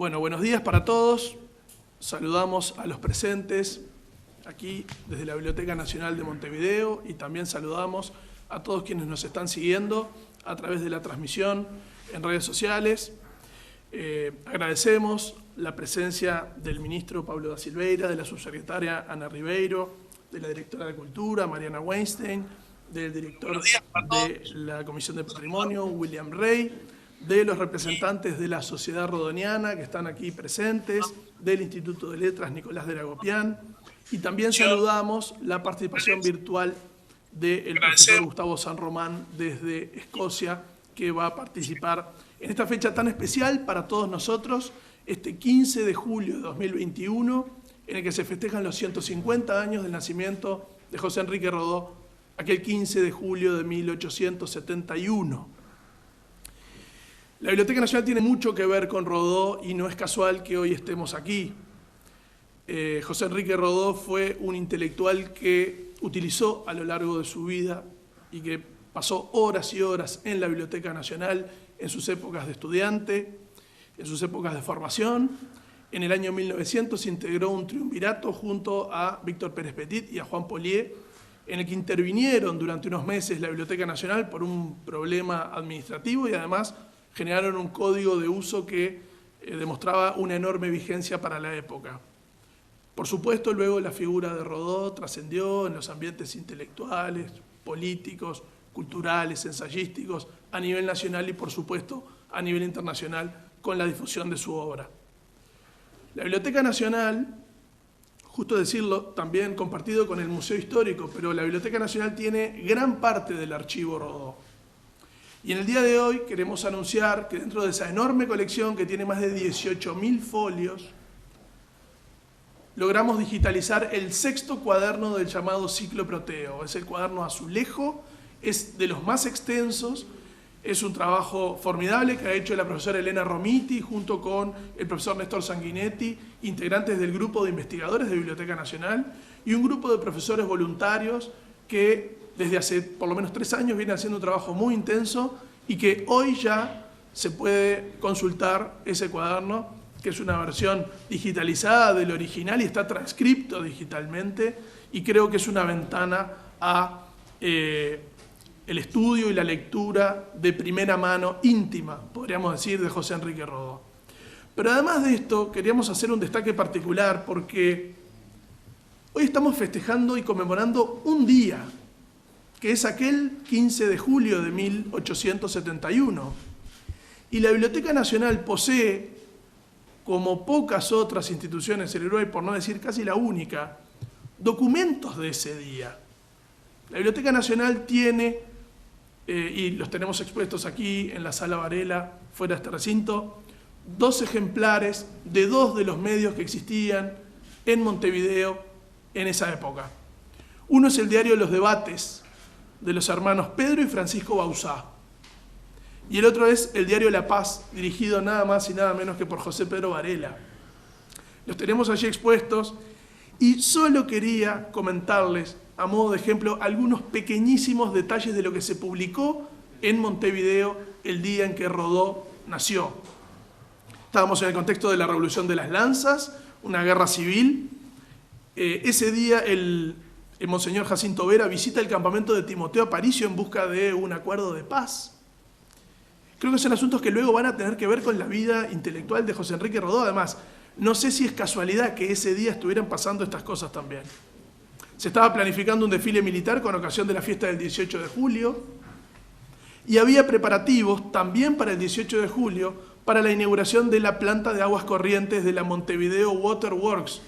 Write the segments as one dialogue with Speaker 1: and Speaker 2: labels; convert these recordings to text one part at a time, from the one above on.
Speaker 1: Bueno, buenos días para todos. Saludamos a los presentes aquí desde la Biblioteca Nacional de Montevideo y también saludamos a todos quienes nos están siguiendo a través de la transmisión en redes sociales. Agradecemos la presencia del ministro Pablo da Silveira, de la subsecretaria Ana Ribeiro, de la directora de Cultura, Mariana Weinstein, del director de la Comisión de Patrimonio, William Rey, de los representantes de la Sociedad Rodoniana que están aquí presentes, del Instituto de Letras Nicolás de Ragopián, y también saludamos la participación virtual del profesor Gustavo San Román desde Escocia, que va a participar en esta fecha tan especial para todos nosotros, este 15 de julio de 2021, en el que se festejan los 150 años del nacimiento de José Enrique Rodó, aquel 15 de julio de 1871. La Biblioteca Nacional tiene mucho que ver con Rodó y no es casual que hoy estemos aquí. José Enrique Rodó fue un intelectual que utilizó a lo largo de su vida y que pasó horas y horas en la Biblioteca Nacional en sus épocas de estudiante, en sus épocas de formación. En el año 1900 integró un triunvirato junto a Víctor Pérez Petit y a Juan Polié, en el que intervinieron durante unos meses la Biblioteca Nacional por un problema administrativo y además generaron un código de uso que demostraba una enorme vigencia para la época. Por supuesto, luego la figura de Rodó trascendió en los ambientes intelectuales, políticos, culturales, ensayísticos, a nivel nacional y, por supuesto, a nivel internacional, con la difusión de su obra. La Biblioteca Nacional, justo decirlo, también compartido con el Museo Histórico, pero la Biblioteca Nacional tiene gran parte del archivo Rodó. Y en el día de hoy queremos anunciar que dentro de esa enorme colección, que tiene más de 18.000 folios, logramos digitalizar el 6º cuaderno del llamado Ciclo Proteo. Es el cuaderno azulejo, es de los más extensos, es un trabajo formidable que ha hecho la profesora Elena Romiti junto con el profesor Néstor Sanguinetti, integrantes del grupo de investigadores de Biblioteca Nacional, y un grupo de profesores voluntarios que desde hace por lo menos 3 años viene haciendo un trabajo muy intenso y que hoy ya se puede consultar ese cuaderno, que es una versión digitalizada del original y está transcripto digitalmente, y creo que es una ventana a el estudio y la lectura de primera mano, íntima, podríamos decir, de José Enrique Rodó. Pero además de esto, queríamos hacer un destaque particular porque hoy estamos festejando y conmemorando un día, que es aquel 15 de julio de 1871. Y la Biblioteca Nacional posee, como pocas otras instituciones en el Uruguay, por no decir casi la única, documentos de ese día. La Biblioteca Nacional tiene, y los tenemos expuestos aquí en la Sala Varela, fuera de este recinto, 2 ejemplares de 2 de los medios que existían en Montevideo en esa época. Uno es el diario Los Debates, de los hermanos Pedro y Francisco Bauzá. Y el otro es el diario La Paz, dirigido nada más y nada menos que por José Pedro Varela. Los tenemos allí expuestos y solo quería comentarles, a modo de ejemplo, algunos pequeñísimos detalles de lo que se publicó en Montevideo el día en que Rodó nació. Estábamos en el contexto de la Revolución de las Lanzas, una guerra civil. Ese día el Monseñor Jacinto Vera visita el campamento de Timoteo Aparicio en busca de un acuerdo de paz. Creo que son asuntos que luego van a tener que ver con la vida intelectual de José Enrique Rodó. Además, no sé si es casualidad que ese día estuvieran pasando estas cosas también. Se estaba planificando un desfile militar con ocasión de la fiesta del 18 de julio y había preparativos también para el 18 de julio para la inauguración de la planta de aguas corrientes de la Montevideo Water Works.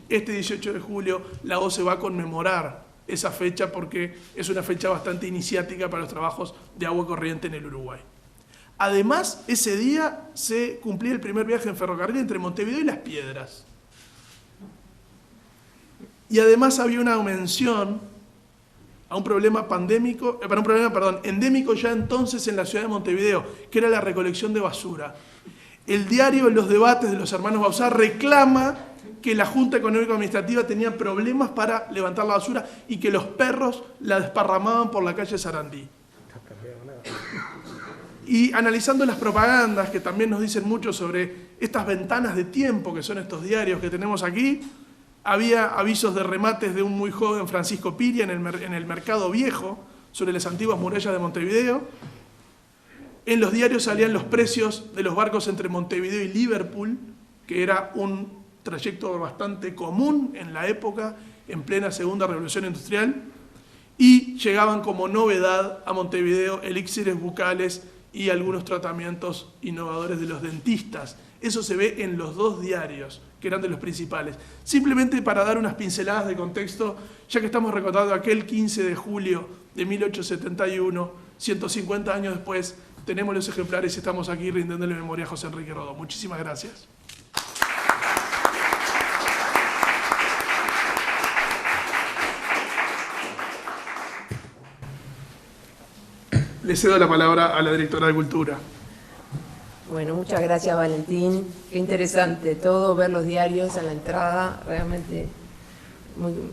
Speaker 1: Este 18 de julio la OCE va a conmemorar esa fecha porque es una fecha bastante iniciática para los trabajos de agua corriente en el Uruguay. Además, ese día se cumplía el primer viaje en ferrocarril entre Montevideo y Las Piedras. Y además había una mención a un problema endémico ya entonces en la ciudad de Montevideo, que era la recolección de basura. El diario Los Debates de los hermanos Bauzá reclama que la Junta Económica Administrativa tenía problemas para levantar la basura y que los perros la desparramaban por la calle Sarandí. Y analizando las propagandas, que también nos dicen mucho sobre estas ventanas de tiempo que son estos diarios que tenemos aquí, había avisos de remates de un muy joven Francisco Piria en el Mercado Viejo, sobre las antiguas murallas de Montevideo. En los diarios salían los precios de los barcos entre Montevideo y Liverpool, que era un trayecto bastante común en la época, en plena Segunda Revolución Industrial, y llegaban como novedad a Montevideo elixires bucales y algunos tratamientos innovadores de los dentistas. Eso se ve en los dos diarios, que eran de los principales. Simplemente para dar unas pinceladas de contexto, ya que estamos recordando aquel 15 de julio de 1871, 150 años después, tenemos los ejemplares y estamos aquí rindiéndole memoria a José Enrique Rodó. Muchísimas gracias. Le cedo la palabra a la directora de Cultura.
Speaker 2: Bueno, muchas gracias, Valentín. Qué interesante todo, ver los diarios a la entrada, realmente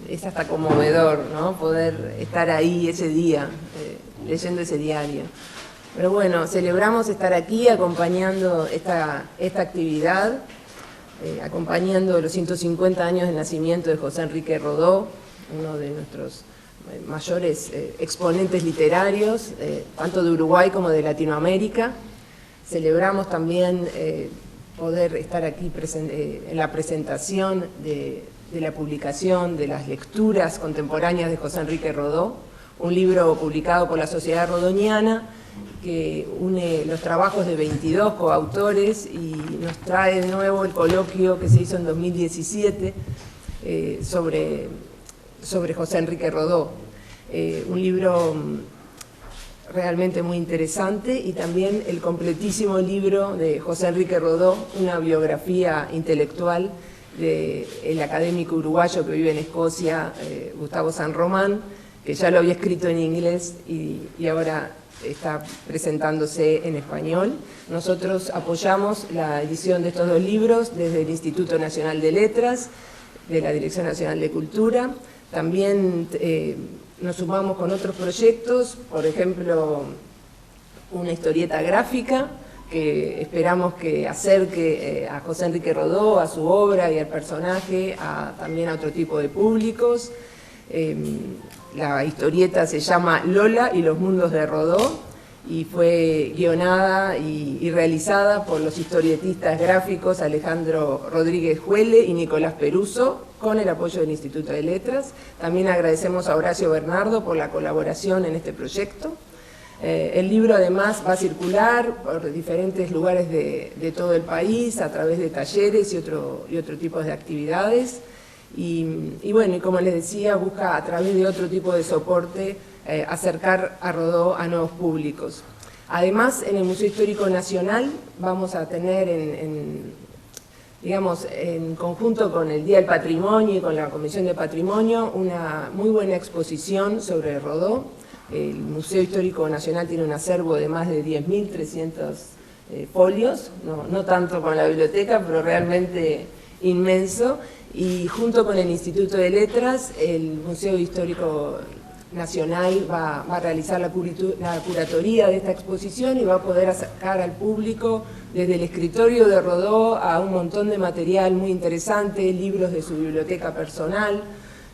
Speaker 2: es hasta conmovedor, ¿no? Poder estar ahí ese día, leyendo ese diario. Pero bueno, celebramos estar aquí acompañando esta actividad, acompañando los 150 años de nacimiento de José Enrique Rodó, uno de nuestros mayores exponentes literarios, tanto de Uruguay como de Latinoamérica. Celebramos también poder estar aquí en la presentación de la publicación de las lecturas contemporáneas de José Enrique Rodó, un libro publicado por la Sociedad Rodoniana que une los trabajos de 22 coautores y nos trae de nuevo el coloquio que se hizo en 2017 sobre José Enrique Rodó. Un libro realmente muy interesante, y también el completísimo libro de José Enrique Rodó, una biografía intelectual del académico uruguayo que vive en Escocia, Gustavo San Román, que ya lo había escrito en inglés y ahora está presentándose en español. Nosotros apoyamos la edición de estos dos libros desde el Instituto Nacional de Letras, de la Dirección Nacional de Cultura. También nos sumamos con otros proyectos, por ejemplo, una historieta gráfica que esperamos que acerque a José Enrique Rodó, a su obra y al personaje, también a otro tipo de públicos. La historieta se llama Lola y los mundos de Rodó y fue guionada y realizada por los historietistas gráficos Alejandro Rodríguez Juele y Nicolás Peruso, con el apoyo del Instituto de Letras. También agradecemos a Horacio Bernardo por la colaboración en este proyecto. El libro además va a circular por diferentes lugares de todo el país a través de talleres y otro tipo de actividades. Y bueno, y como les decía, busca a través de otro tipo de soporte acercar a Rodó a nuevos públicos. Además, en el Museo Histórico Nacional vamos a tener en conjunto con el Día del Patrimonio y con la Comisión de Patrimonio, una muy buena exposición sobre Rodó. El Museo Histórico Nacional tiene un acervo de más de 10.300 folios, no tanto con la biblioteca, pero realmente inmenso. Y junto con el Instituto de Letras, el Museo Histórico Nacional va a realizar la curatoría de esta exposición y va a poder acercar al público desde el escritorio de Rodó a un montón de material muy interesante, libros de su biblioteca personal.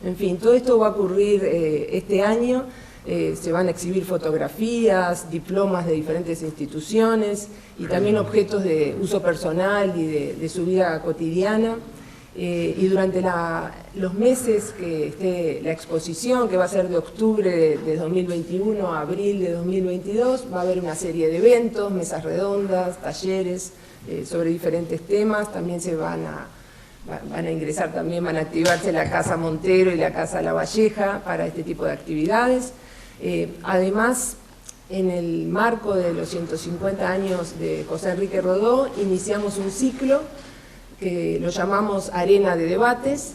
Speaker 2: En fin, todo esto va a ocurrir este año. Se van a exhibir fotografías, diplomas de diferentes instituciones y también objetos de uso personal y de su vida cotidiana. Y durante los meses que esté la exposición, que va a ser de octubre de 2021 a abril de 2022, va a haber una serie de eventos, mesas redondas, talleres sobre diferentes temas. También van a ingresar, también van a activarse la Casa Montero y la Casa La Valleja para este tipo de actividades. Además, en el marco de los 150 años de José Enrique Rodó, iniciamos un ciclo que lo llamamos Arena de Debates.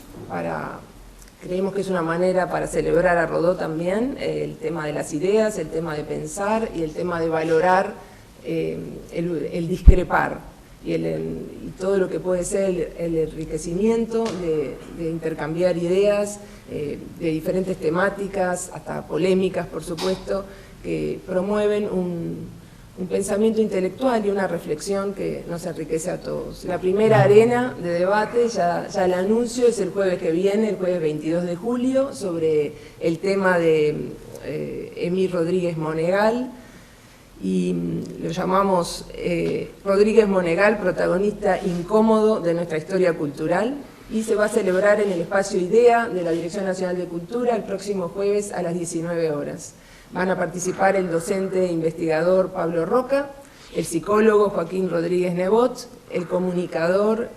Speaker 2: Creemos que es una manera para celebrar a Rodó también, el tema de las ideas, el tema de pensar y el tema de valorar el discrepar y todo lo que puede ser el enriquecimiento de intercambiar ideas de diferentes temáticas, hasta polémicas, por supuesto, que promueven un pensamiento intelectual y una reflexión que nos enriquece a todos. La primera arena de debate, ya la anuncio, es el jueves que viene, el jueves 22 de julio, sobre el tema de Emir Rodríguez Monegal, y lo llamamos Rodríguez Monegal, protagonista incómodo de nuestra historia cultural, y se va a celebrar en el espacio IDEA de la Dirección Nacional de Cultura el próximo jueves a las 19 horas. Van a participar el docente e investigador Pablo Roca, el psicólogo Joaquín Rodríguez Nebot, el comunicador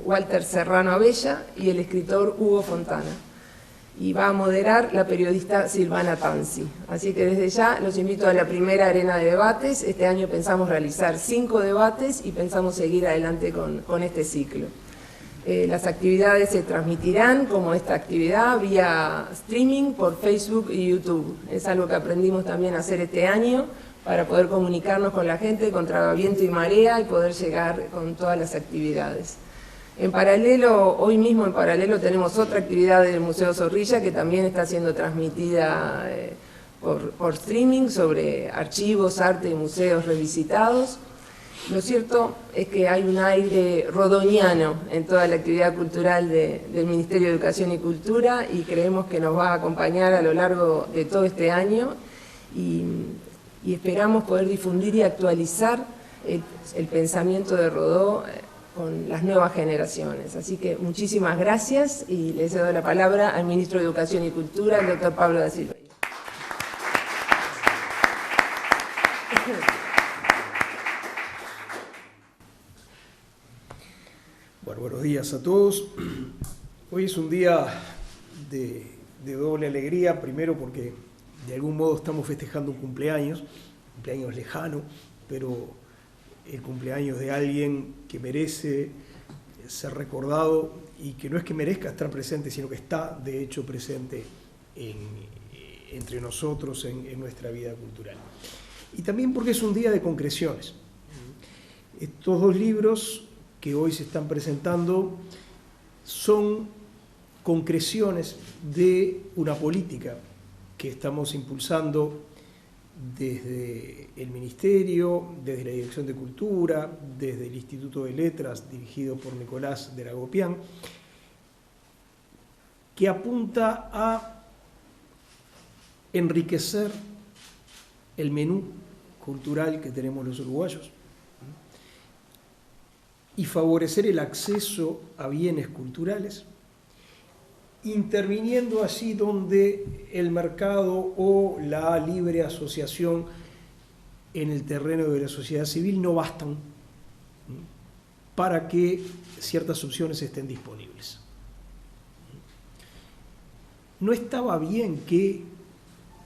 Speaker 2: Walter Serrano Abella y el escritor Hugo Fontana. Y va a moderar la periodista Silvana Tanzi. Así que desde ya los invito a la primera arena de debates. Este año pensamos realizar 5 debates y pensamos seguir adelante con este ciclo. Las actividades se transmitirán, como esta actividad, vía streaming por Facebook y YouTube. Es algo que aprendimos también a hacer este año para poder comunicarnos con la gente contra viento y marea y poder llegar con todas las actividades. En paralelo, hoy mismo en paralelo tenemos otra actividad del Museo Zorrilla que también está siendo transmitida por streaming sobre archivos, arte y museos revisitados. Lo cierto es que hay un aire rodoniano en toda la actividad cultural del Ministerio de Educación y Cultura y creemos que nos va a acompañar a lo largo de todo este año y esperamos poder difundir y actualizar el pensamiento de Rodó con las nuevas generaciones. Así que muchísimas gracias y le cedo la palabra al Ministro de Educación y Cultura, el doctor Pablo da Silva.
Speaker 3: Bueno, buenos días a todos. Hoy es un día de doble alegría, primero porque de algún modo estamos festejando un cumpleaños lejano, pero el cumpleaños de alguien que merece ser recordado y que no es que merezca estar presente, sino que está de hecho presente entre nosotros en nuestra vida cultural. Y también porque es un día de concreciones. Estos 2 libros que hoy se están presentando son concreciones de una política que estamos impulsando desde el Ministerio, desde la Dirección de Cultura, desde el Instituto de Letras, dirigido por Nicolás de Ragopián, que apunta a enriquecer el menú cultural que tenemos los uruguayos y favorecer el acceso a bienes culturales, interviniendo allí donde el mercado o la libre asociación en el terreno de la sociedad civil no bastan para que ciertas opciones estén disponibles. No estaba bien que,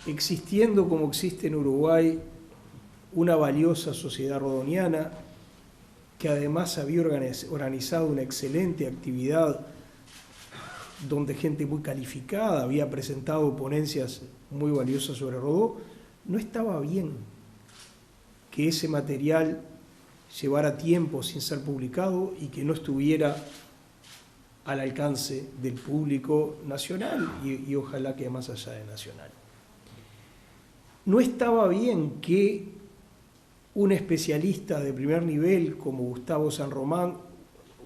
Speaker 3: existiendo como existe en Uruguay una valiosa sociedad rodoniana, que además había organizado una excelente actividad donde gente muy calificada había presentado ponencias muy valiosas sobre Rodó, no estaba bien que ese material llevara tiempo sin ser publicado y que no estuviera al alcance del público nacional y ojalá que más allá de nacional. No estaba bien que un especialista de primer nivel como Gustavo San Román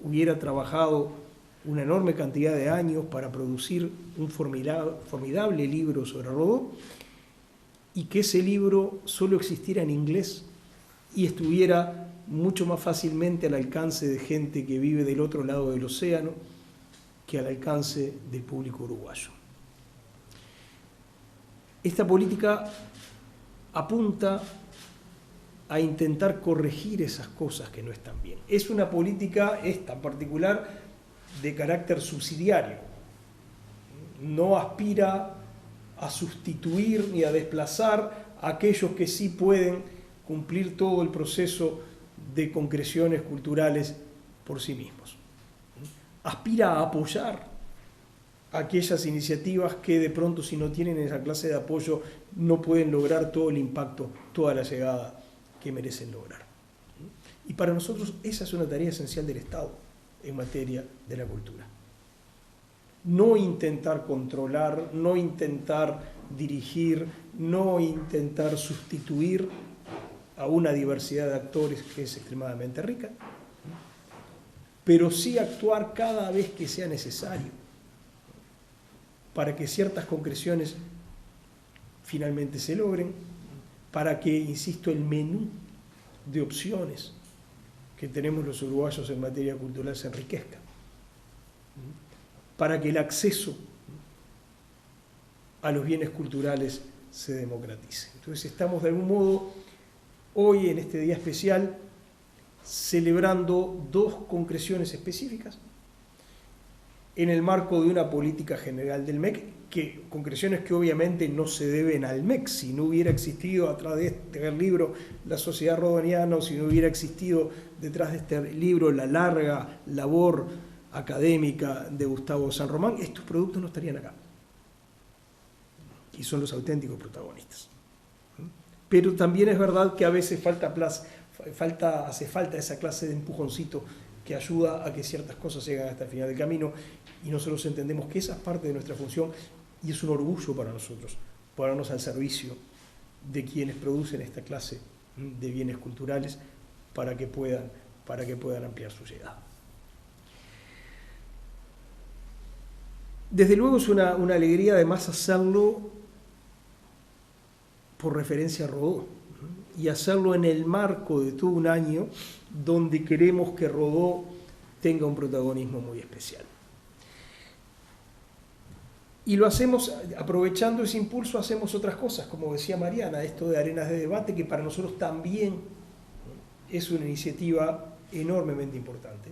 Speaker 3: hubiera trabajado una enorme cantidad de años para producir un formidable libro sobre Rodó y que ese libro solo existiera en inglés y estuviera mucho más fácilmente al alcance de gente que vive del otro lado del océano que al alcance del público uruguayo. Esta política apunta a intentar corregir esas cosas que no están bien. Es una política, esta en particular, de carácter subsidiario. No aspira a sustituir ni a desplazar a aquellos que sí pueden cumplir todo el proceso de concreciones culturales por sí mismos. Aspira a apoyar aquellas iniciativas que de pronto, si no tienen esa clase de apoyo, no pueden lograr todo el impacto, toda la llegada que merecen lograr. Y para nosotros esa es una tarea esencial del Estado en materia de la cultura. No intentar controlar, no intentar dirigir, no intentar sustituir a una diversidad de actores que es extremadamente rica, pero sí actuar cada vez que sea necesario para que ciertas concreciones finalmente se logren, para que, insisto, el menú de opciones que tenemos los uruguayos en materia cultural se enriquezca, para que el acceso a los bienes culturales se democratice. Entonces estamos de algún modo hoy en este día especial celebrando dos concreciones específicas en el marco de una política general del MEC, concreciones que obviamente no se deben al MEC. Si no hubiera existido atrás de este libro La Sociedad Rodoniana, o si no hubiera existido detrás de este libro la larga labor académica de Gustavo San Román, estos productos no estarían acá. Y son los auténticos protagonistas. Pero también es verdad que a veces hace falta esa clase de empujoncito que ayuda a que ciertas cosas lleguen hasta el final del camino, y nosotros entendemos que esa es parte de nuestra función y es un orgullo para nosotros ponernos al servicio de quienes producen esta clase de bienes culturales para que puedan ampliar su llegada. Desde luego es una alegría además hacerlo por referencia a Rodó, y hacerlo en el marco de todo un año donde queremos que Rodó tenga un protagonismo muy especial. Y lo hacemos, aprovechando ese impulso, hacemos otras cosas, como decía Mariana, esto de Arenas de Debate, que para nosotros también es una iniciativa enormemente importante.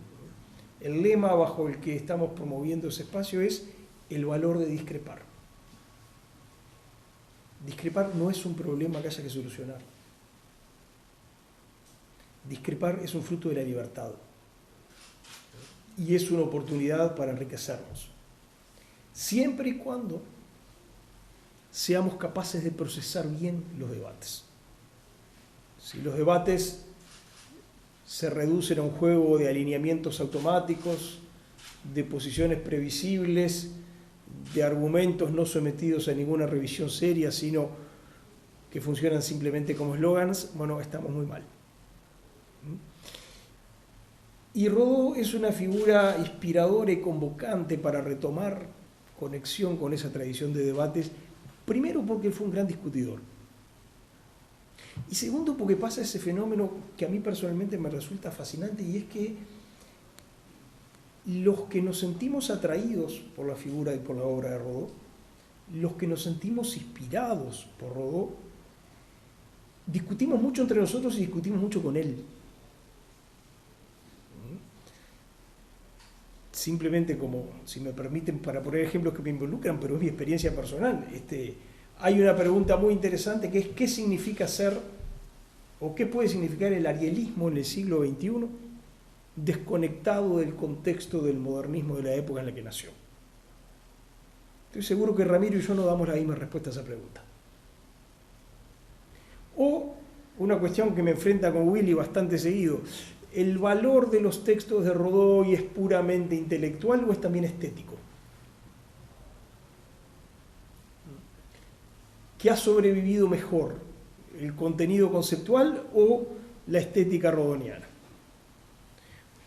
Speaker 3: El lema bajo el que estamos promoviendo ese espacio es el valor de discrepar. Discrepar no es un problema que haya que solucionar. Discrepar es un fruto de la libertad y es una oportunidad para enriquecernos, siempre y cuando seamos capaces de procesar bien los debates. Si los debates se reducen a un juego de alineamientos automáticos, de posiciones previsibles, de argumentos no sometidos a ninguna revisión seria, sino que funcionan simplemente como eslogans, bueno, estamos muy mal. Y Rodó es una figura inspiradora y convocante para retomar conexión con esa tradición de debates, primero porque él fue un gran discutidor, y segundo porque pasa ese fenómeno que a mí personalmente me resulta fascinante, y es que los que nos sentimos atraídos por la figura y por la obra de Rodó, los que nos sentimos inspirados por Rodó, discutimos mucho entre nosotros y discutimos mucho con él. Simplemente como, si me permiten, para poner ejemplos que me involucran, pero es mi experiencia personal. Hay una pregunta muy interesante que es ¿qué significa ser o qué puede significar el arielismo en el siglo XXI desconectado del contexto del modernismo de la época en la que nació? Estoy seguro que Ramiro y yo no damos la misma respuesta a esa pregunta. O una cuestión que me enfrenta con Willy bastante seguido: ¿el valor de los textos de Rodó es puramente intelectual o es también estético? ¿Qué ha sobrevivido mejor, el contenido conceptual o la estética rodoniana?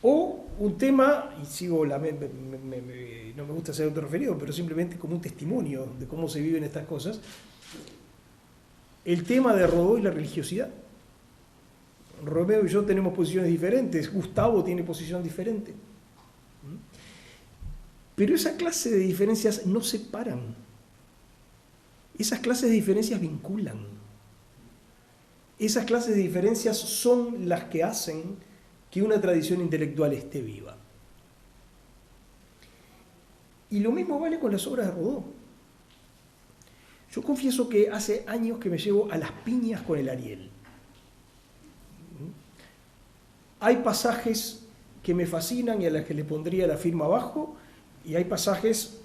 Speaker 3: O un tema, y sigo, no me gusta ser autorreferido, pero simplemente como un testimonio de cómo se viven estas cosas, el tema de Rodó y la religiosidad. Romeo y yo tenemos posiciones diferentes, Gustavo tiene posición diferente. Pero esa clase de diferencias no separan. Esas clases de diferencias vinculan. Esas clases de diferencias son las que hacen que una tradición intelectual esté viva. Y lo mismo vale con las obras de Rodó. Yo confieso que hace años que me llevo a las piñas con el Ariel. Hay pasajes que me fascinan y a los que le pondría la firma abajo, y hay pasajes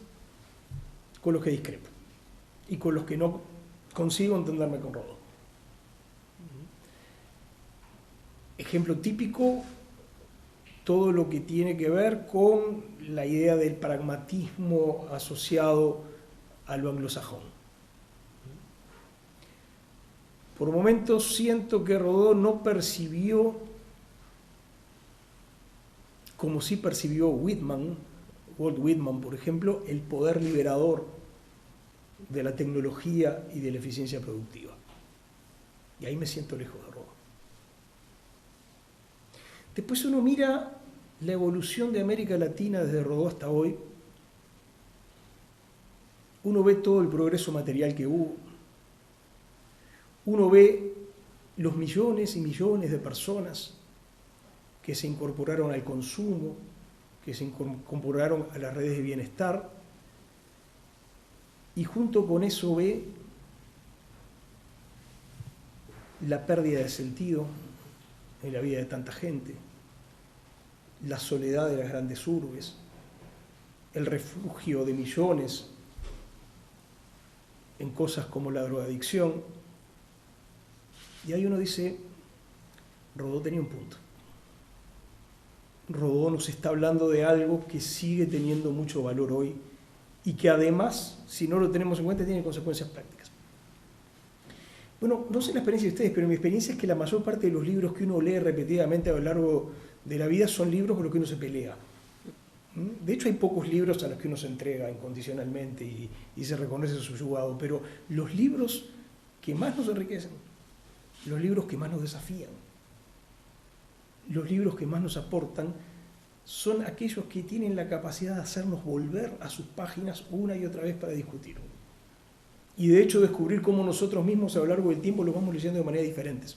Speaker 3: con los que discrepo y con los que no consigo entenderme con Rodó. Ejemplo típico, todo lo que tiene que ver con la idea del pragmatismo asociado a lo anglosajón. Por momentos siento que Rodó no percibió, como sí percibió Walt Whitman, por ejemplo, el poder liberador de la tecnología y de la eficiencia productiva. Y ahí me siento lejos de Rodó. Después uno mira la evolución de América Latina desde Rodó hasta hoy. Uno ve todo el progreso material que hubo. Uno ve los millones y millones de personas que se incorporaron al consumo, que se incorporaron a las redes de bienestar, y junto con eso ve la pérdida de sentido en la vida de tanta gente, la soledad de las grandes urbes, el refugio de millones en cosas como la drogadicción. Y ahí uno dice, Rodó tenía un punto. Rodó nos está hablando de algo que sigue teniendo mucho valor hoy y que además, si no lo tenemos en cuenta, tiene consecuencias prácticas. Bueno, no sé la experiencia de ustedes, pero mi experiencia es que la mayor parte de los libros que uno lee repetidamente a lo largo de la vida son libros con los que uno se pelea. De hecho, hay pocos libros a los que uno se entrega incondicionalmente y se reconoce subyugado, pero los libros que más nos enriquecen, los libros que más nos desafían, los libros que más nos aportan, son aquellos que tienen la capacidad de hacernos volver a sus páginas una y otra vez para discutir. Y de hecho descubrir cómo nosotros mismos a lo largo del tiempo los vamos leyendo de maneras diferentes.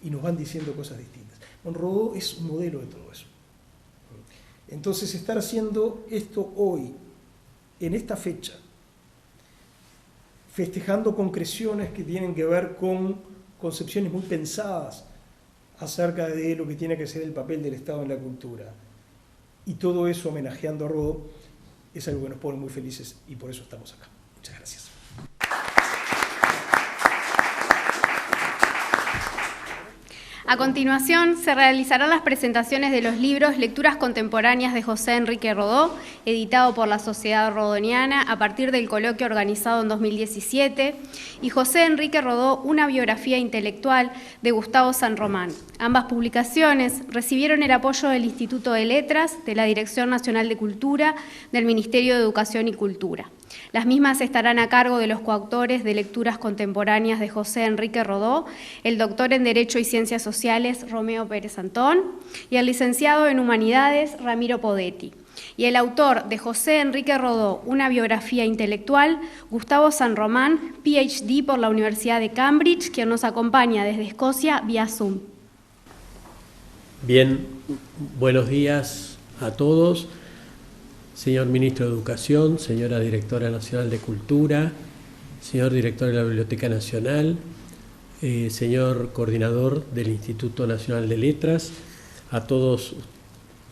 Speaker 3: Y nos van diciendo cosas distintas. Rodó es un modelo de todo eso. Entonces, estar haciendo esto hoy, en esta fecha, festejando concreciones que tienen que ver con concepciones muy pensadas acerca de lo que tiene que ser el papel del Estado en la cultura, y todo eso homenajeando a Rodó, es algo que nos pone muy felices y por eso estamos acá. Muchas gracias.
Speaker 4: A continuación, se realizarán las presentaciones de los libros Lecturas Contemporáneas de José Enrique Rodó, editado por la Sociedad Rodoniana a partir del coloquio organizado en 2017, y José Enrique Rodó, una biografía intelectual, de Gustavo San Román. Ambas publicaciones recibieron el apoyo del Instituto de Letras, de la Dirección Nacional de Cultura, del Ministerio de Educación y Cultura. Las mismas estarán a cargo de los coautores de Lecturas Contemporáneas de José Enrique Rodó, el doctor en Derecho y Ciencias Sociales Romeo Pérez Antón y el licenciado en Humanidades Ramiro Podetti. Y el autor de José Enrique Rodó, una biografía intelectual, Gustavo San Román, PhD por la Universidad de Cambridge, quien nos acompaña desde Escocia vía Zoom.
Speaker 5: Bien, buenos días a todos. Señor Ministro de Educación, señora Directora Nacional de Cultura, señor Director de la Biblioteca Nacional, señor Coordinador del Instituto Nacional de Letras, a todos,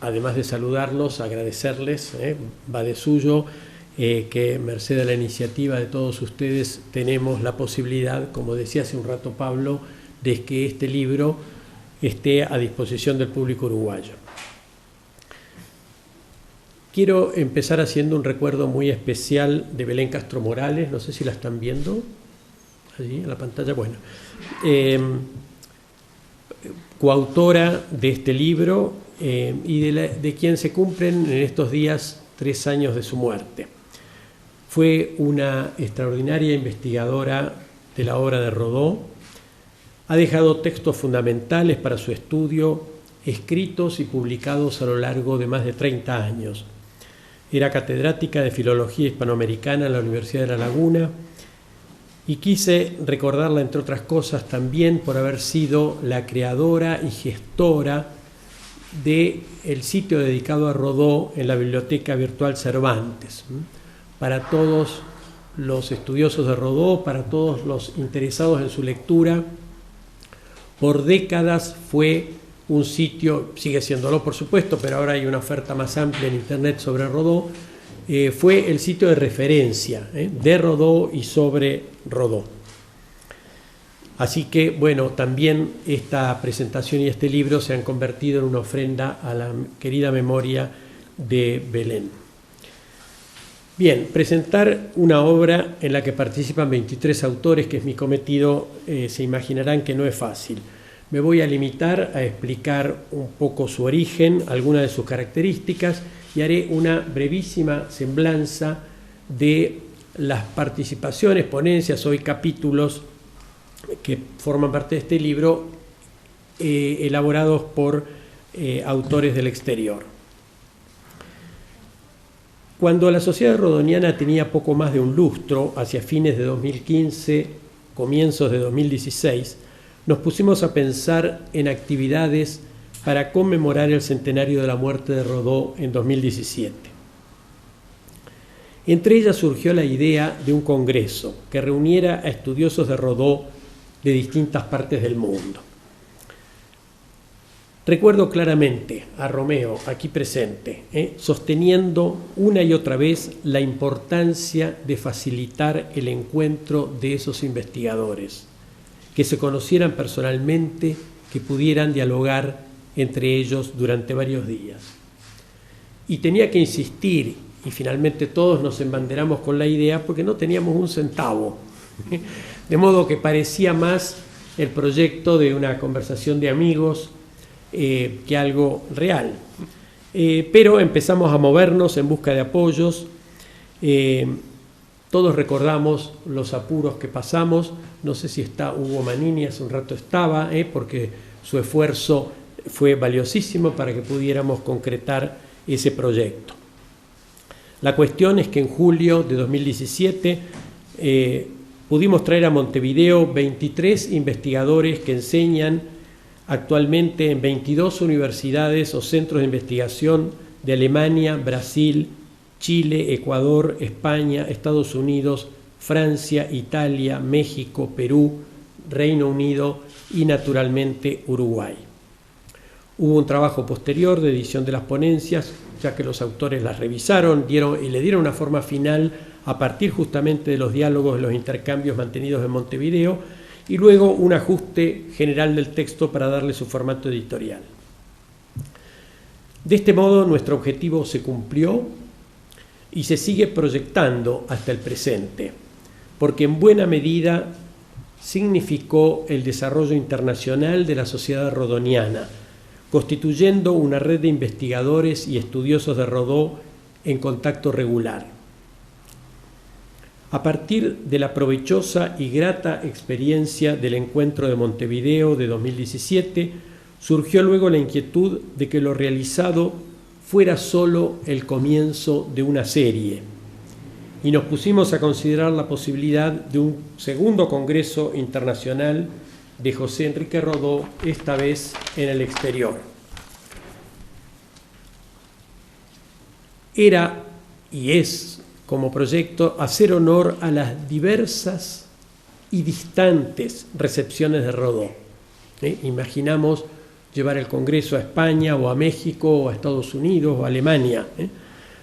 Speaker 5: además de saludarlos, agradecerles, va de suyo, que merced a la iniciativa de todos ustedes tenemos la posibilidad, como decía hace un rato Pablo, de que este libro esté a disposición del público uruguayo. Quiero empezar haciendo un recuerdo muy especial de Belén Castro Morales, no sé si la están viendo, allí en la pantalla, bueno, coautora de este libro y de quien se cumplen en estos días 3 años de su muerte. Fue una extraordinaria investigadora de la obra de Rodó, ha dejado textos fundamentales para su estudio, escritos y publicados a lo largo de más de 30 años. Era catedrática de Filología Hispanoamericana en la Universidad de La Laguna y quise recordarla, entre otras cosas, también por haber sido la creadora y gestora del sitio dedicado a Rodó en la Biblioteca Virtual Cervantes. Para todos los estudiosos de Rodó, para todos los interesados en su lectura, por décadas fue un sitio, sigue siéndolo por supuesto, pero ahora hay una oferta más amplia en Internet sobre Rodó, fue el sitio de referencia de Rodó y sobre Rodó. Así que, bueno, también esta presentación y este libro se han convertido en una ofrenda a la querida memoria de Belén. Bien, presentar una obra en la que participan 23 autores, que es mi cometido, se imaginarán que no es fácil. Me voy a limitar a explicar un poco su origen, algunas de sus características, y haré una brevísima semblanza de las participaciones, ponencias, hoy capítulos que forman parte de este libro, elaborados por autores del exterior. Cuando la sociedad rodoniana tenía poco más de un lustro, hacia fines de 2015, comienzos de 2016, nos pusimos a pensar en actividades para conmemorar el centenario de la muerte de Rodó en 2017. Entre ellas surgió la idea de un congreso que reuniera a estudiosos de Rodó de distintas partes del mundo. Recuerdo claramente a Romeo, aquí presente, sosteniendo una y otra vez la importancia de facilitar el encuentro de esos investigadores, que se conocieran personalmente, que pudieran dialogar entre ellos durante varios días. Y tenía que insistir, y finalmente todos nos embanderamos con la idea, porque no teníamos un centavo, de modo que parecía más el proyecto de una conversación de amigos, que algo real. Pero empezamos a movernos en busca de apoyos. Todos recordamos los apuros que pasamos. No sé si está Hugo Manini, hace un rato estaba, porque su esfuerzo fue valiosísimo para que pudiéramos concretar ese proyecto. La cuestión es que en julio de 2017 pudimos traer a Montevideo 23 investigadores que enseñan actualmente en 22 universidades o centros de investigación de Alemania, Brasil, Chile, Ecuador, España, Estados Unidos, Francia, Italia, México, Perú, Reino Unido y naturalmente Uruguay. Hubo un trabajo posterior de edición de las ponencias, ya que los autores las revisaron y le dieron una forma final a partir justamente de los diálogos, de los intercambios mantenidos en Montevideo, y luego un ajuste general del texto para darle su formato editorial. De este modo, nuestro objetivo se cumplió y se sigue proyectando hasta el presente, porque en buena medida significó el desarrollo internacional de la sociedad rodoniana, constituyendo una red de investigadores y estudiosos de Rodó en contacto regular. A partir de la provechosa y grata experiencia del encuentro de Montevideo de 2017, surgió luego la inquietud de que lo realizado fuera solo el comienzo de una serie, y nos pusimos a considerar la posibilidad de un segundo Congreso Internacional de José Enrique Rodó, esta vez en el exterior. Era y es como proyecto hacer honor a las diversas y distantes recepciones de Rodó. Imaginamos llevar el Congreso a España o a México o a Estados Unidos o a Alemania.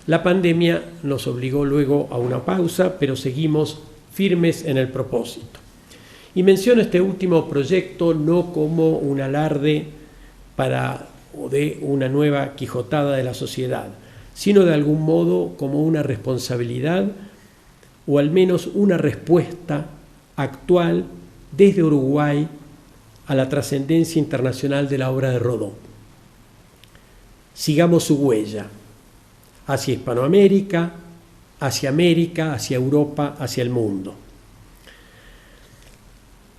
Speaker 5: La pandemia nos obligó luego a una pausa, pero seguimos firmes en el propósito. Y menciono este último proyecto no como un alarde o de una nueva quijotada de la sociedad, sino de algún modo como una responsabilidad o al menos una respuesta actual desde Uruguay a la trascendencia internacional de la obra de Rodó. Sigamos su huella hacia Hispanoamérica, hacia América, hacia Europa, hacia el mundo.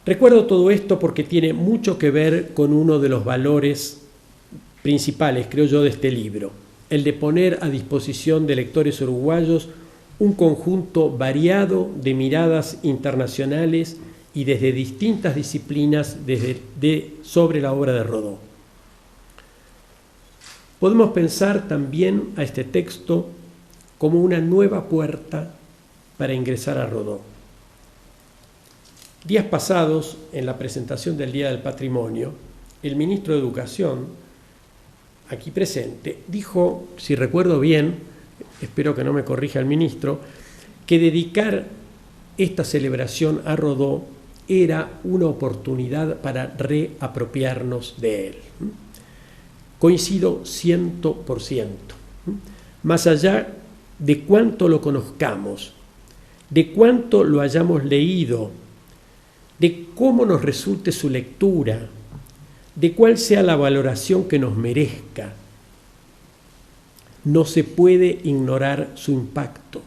Speaker 5: Recuerdo todo esto porque tiene mucho que ver con uno de los valores principales, creo yo, de este libro, el de poner a disposición de lectores uruguayos un conjunto variado de miradas internacionales y desde distintas disciplinas sobre la obra de Rodó. Podemos pensar también a este texto como una nueva puerta para ingresar a Rodó. Días pasados, en la presentación del Día del Patrimonio, el ministro de Educación, aquí presente, dijo, si recuerdo bien, espero que no me corrija el ministro, que dedicar esta celebración a Rodó era una oportunidad para reapropiarnos de él. Coincido 100%. Más allá de cuánto lo conozcamos, de cuánto lo hayamos leído, de cómo nos resulte su lectura, de cuál sea la valoración que nos merezca. No se puede ignorar su impacto,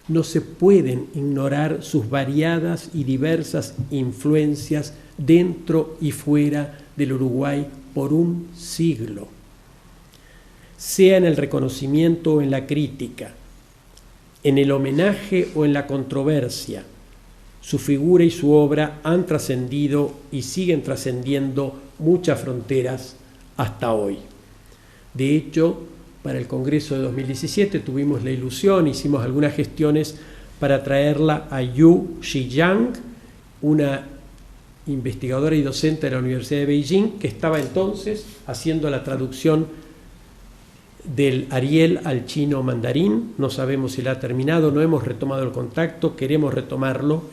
Speaker 5: no se pueden ignorar sus variadas y diversas influencias dentro y fuera del Uruguay por un siglo. Sea en el reconocimiento o en la crítica, en el homenaje o en la controversia, su figura y su obra han trascendido y siguen trascendiendo muchas fronteras hasta hoy. De hecho, para el Congreso de 2017 tuvimos la ilusión, hicimos algunas gestiones para traerla a Yu Ziyang, una investigadora y docente de la Universidad de Beijing, que estaba entonces haciendo la traducción del Ariel al chino mandarín. No sabemos si la ha terminado, no hemos retomado el contacto, queremos retomarlo,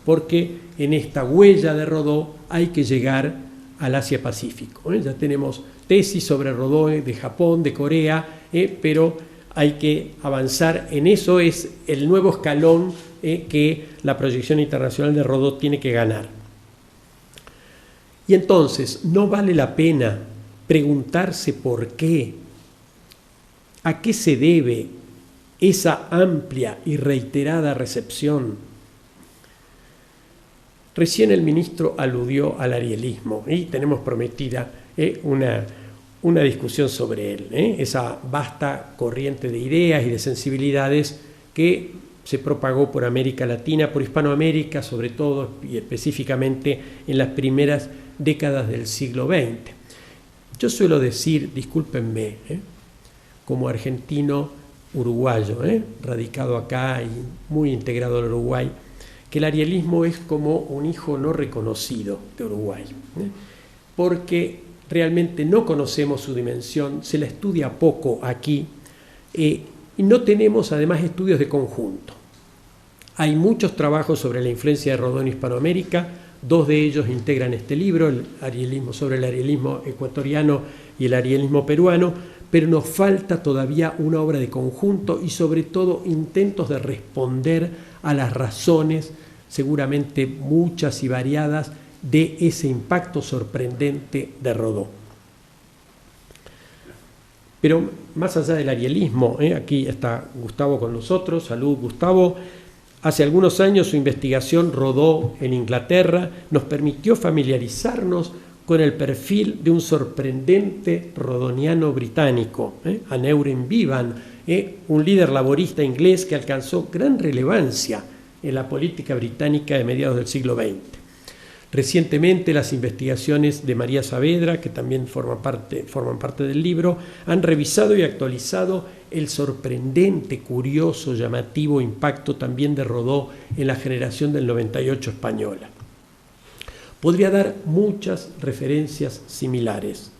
Speaker 5: porque en esta huella de Rodó hay que llegar al Asia-Pacífico. Ya tenemos tesis sobre Rodó de Japón, de Corea, pero hay que avanzar en eso, es el nuevo escalón que la proyección internacional de Rodó tiene que ganar. Y entonces, ¿no vale la pena preguntarse por qué? ¿A qué se debe esa amplia y reiterada recepción? Recién el ministro aludió al arielismo y tenemos prometida una discusión sobre él, esa vasta corriente de ideas y de sensibilidades que se propagó por América Latina, por Hispanoamérica, sobre todo y específicamente en las primeras décadas del siglo XX. Yo suelo decir, discúlpenme, como argentino uruguayo, radicado acá y muy integrado al Uruguay, que el arielismo es como un hijo no reconocido de Uruguay, porque realmente no conocemos su dimensión, se la estudia poco aquí, y no tenemos además estudios de conjunto. Hay muchos trabajos sobre la influencia de Rodó en Hispanoamérica, 2 de ellos integran este libro, el arielismo sobre el arielismo ecuatoriano y el arielismo peruano, pero nos falta todavía una obra de conjunto y sobre todo intentos de responder a las razones, seguramente muchas y variadas, de ese impacto sorprendente de Rodó. Pero más allá del arielismo, aquí está Gustavo con nosotros, salud Gustavo. Hace algunos años su investigación Rodó en Inglaterra nos permitió familiarizarnos con el perfil de un sorprendente rodoniano británico, Aneurin Bevan, un líder laborista inglés que alcanzó gran relevancia en la política británica de mediados del siglo XX. Recientemente las investigaciones de María Saavedra, que también forman parte del libro, han revisado y actualizado el sorprendente, curioso, llamativo impacto también de Rodó en la generación del 98 española. Podría dar muchas referencias similares.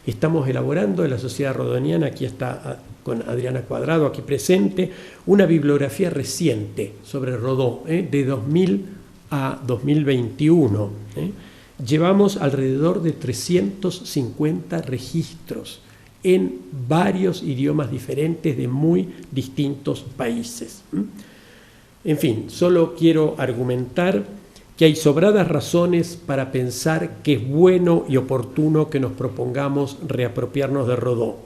Speaker 5: Estamos elaborando en la Sociedad Rodoniana, aquí está con Adriana Cuadrado aquí presente, una bibliografía reciente sobre Rodó, de 2000 a 2021. Llevamos alrededor de 350 registros en varios idiomas diferentes de muy distintos países. En fin, solo quiero argumentar que hay sobradas razones para pensar que es bueno y oportuno que nos propongamos reapropiarnos de Rodó,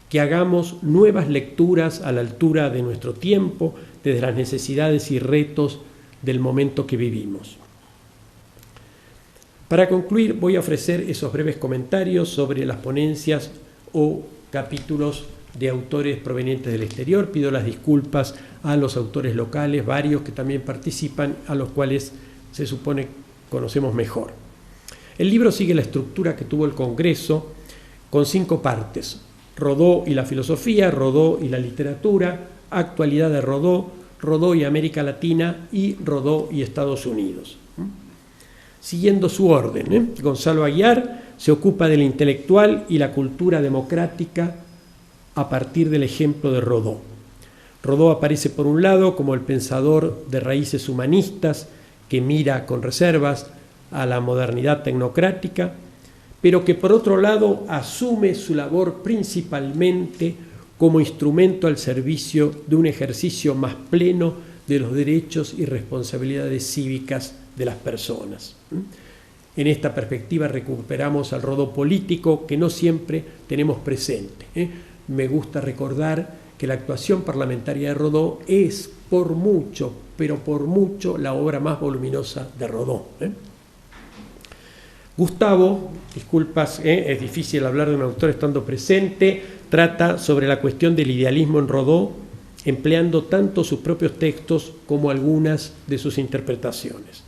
Speaker 5: que hagamos nuevas lecturas a la altura de nuestro tiempo, desde las necesidades y retos del momento que vivimos. Para concluir, voy a ofrecer esos breves comentarios sobre las ponencias o capítulos de autores provenientes del exterior. Pido las disculpas a los autores locales, varios que también participan, a los cuales se supone conocemos mejor. El libro sigue la estructura que tuvo el Congreso, con 5 partes: Rodó y la filosofía, Rodó y la literatura, actualidad de Rodó, Rodó y América Latina y Rodó y Estados Unidos. Siguiendo su orden, Gonzalo Aguiar se ocupa del intelectual y la cultura democrática a partir del ejemplo de Rodó. Rodó aparece por un lado como el pensador de raíces humanistas que mira con reservas a la modernidad tecnocrática, pero que por otro lado asume su labor principalmente como instrumento al servicio de un ejercicio más pleno de los derechos y responsabilidades cívicas de las personas. En esta perspectiva recuperamos al Rodó político que no siempre tenemos presente. Me gusta recordar que la actuación parlamentaria de Rodó es por mucho, pero por mucho, la obra más voluminosa de Rodó. Gustavo, disculpas, es difícil hablar de un autor estando presente, trata sobre la cuestión del idealismo en Rodó, empleando tanto sus propios textos como algunas de sus interpretaciones.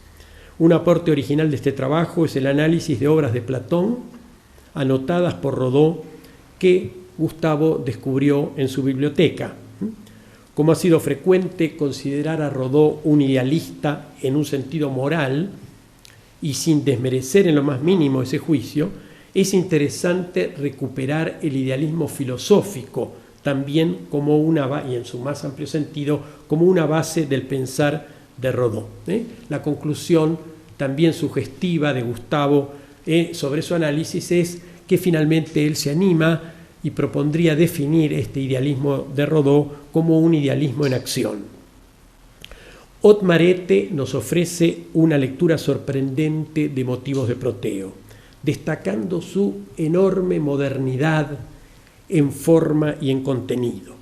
Speaker 5: Un aporte original de este trabajo es el análisis de obras de Platón, anotadas por Rodó, que Gustavo descubrió en su biblioteca. Como ha sido frecuente considerar a Rodó un idealista en un sentido moral, y sin desmerecer en lo más mínimo ese juicio, es interesante recuperar el idealismo filosófico, también como y en su más amplio sentido, como una base del pensar de Rodó. La conclusión también sugestiva de Gustavo sobre su análisis es que finalmente él se anima y propondría definir este idealismo de Rodó como un idealismo en acción. Otmar Ete nos ofrece una lectura sorprendente de Motivos de Proteo, destacando su enorme modernidad en forma y en contenido.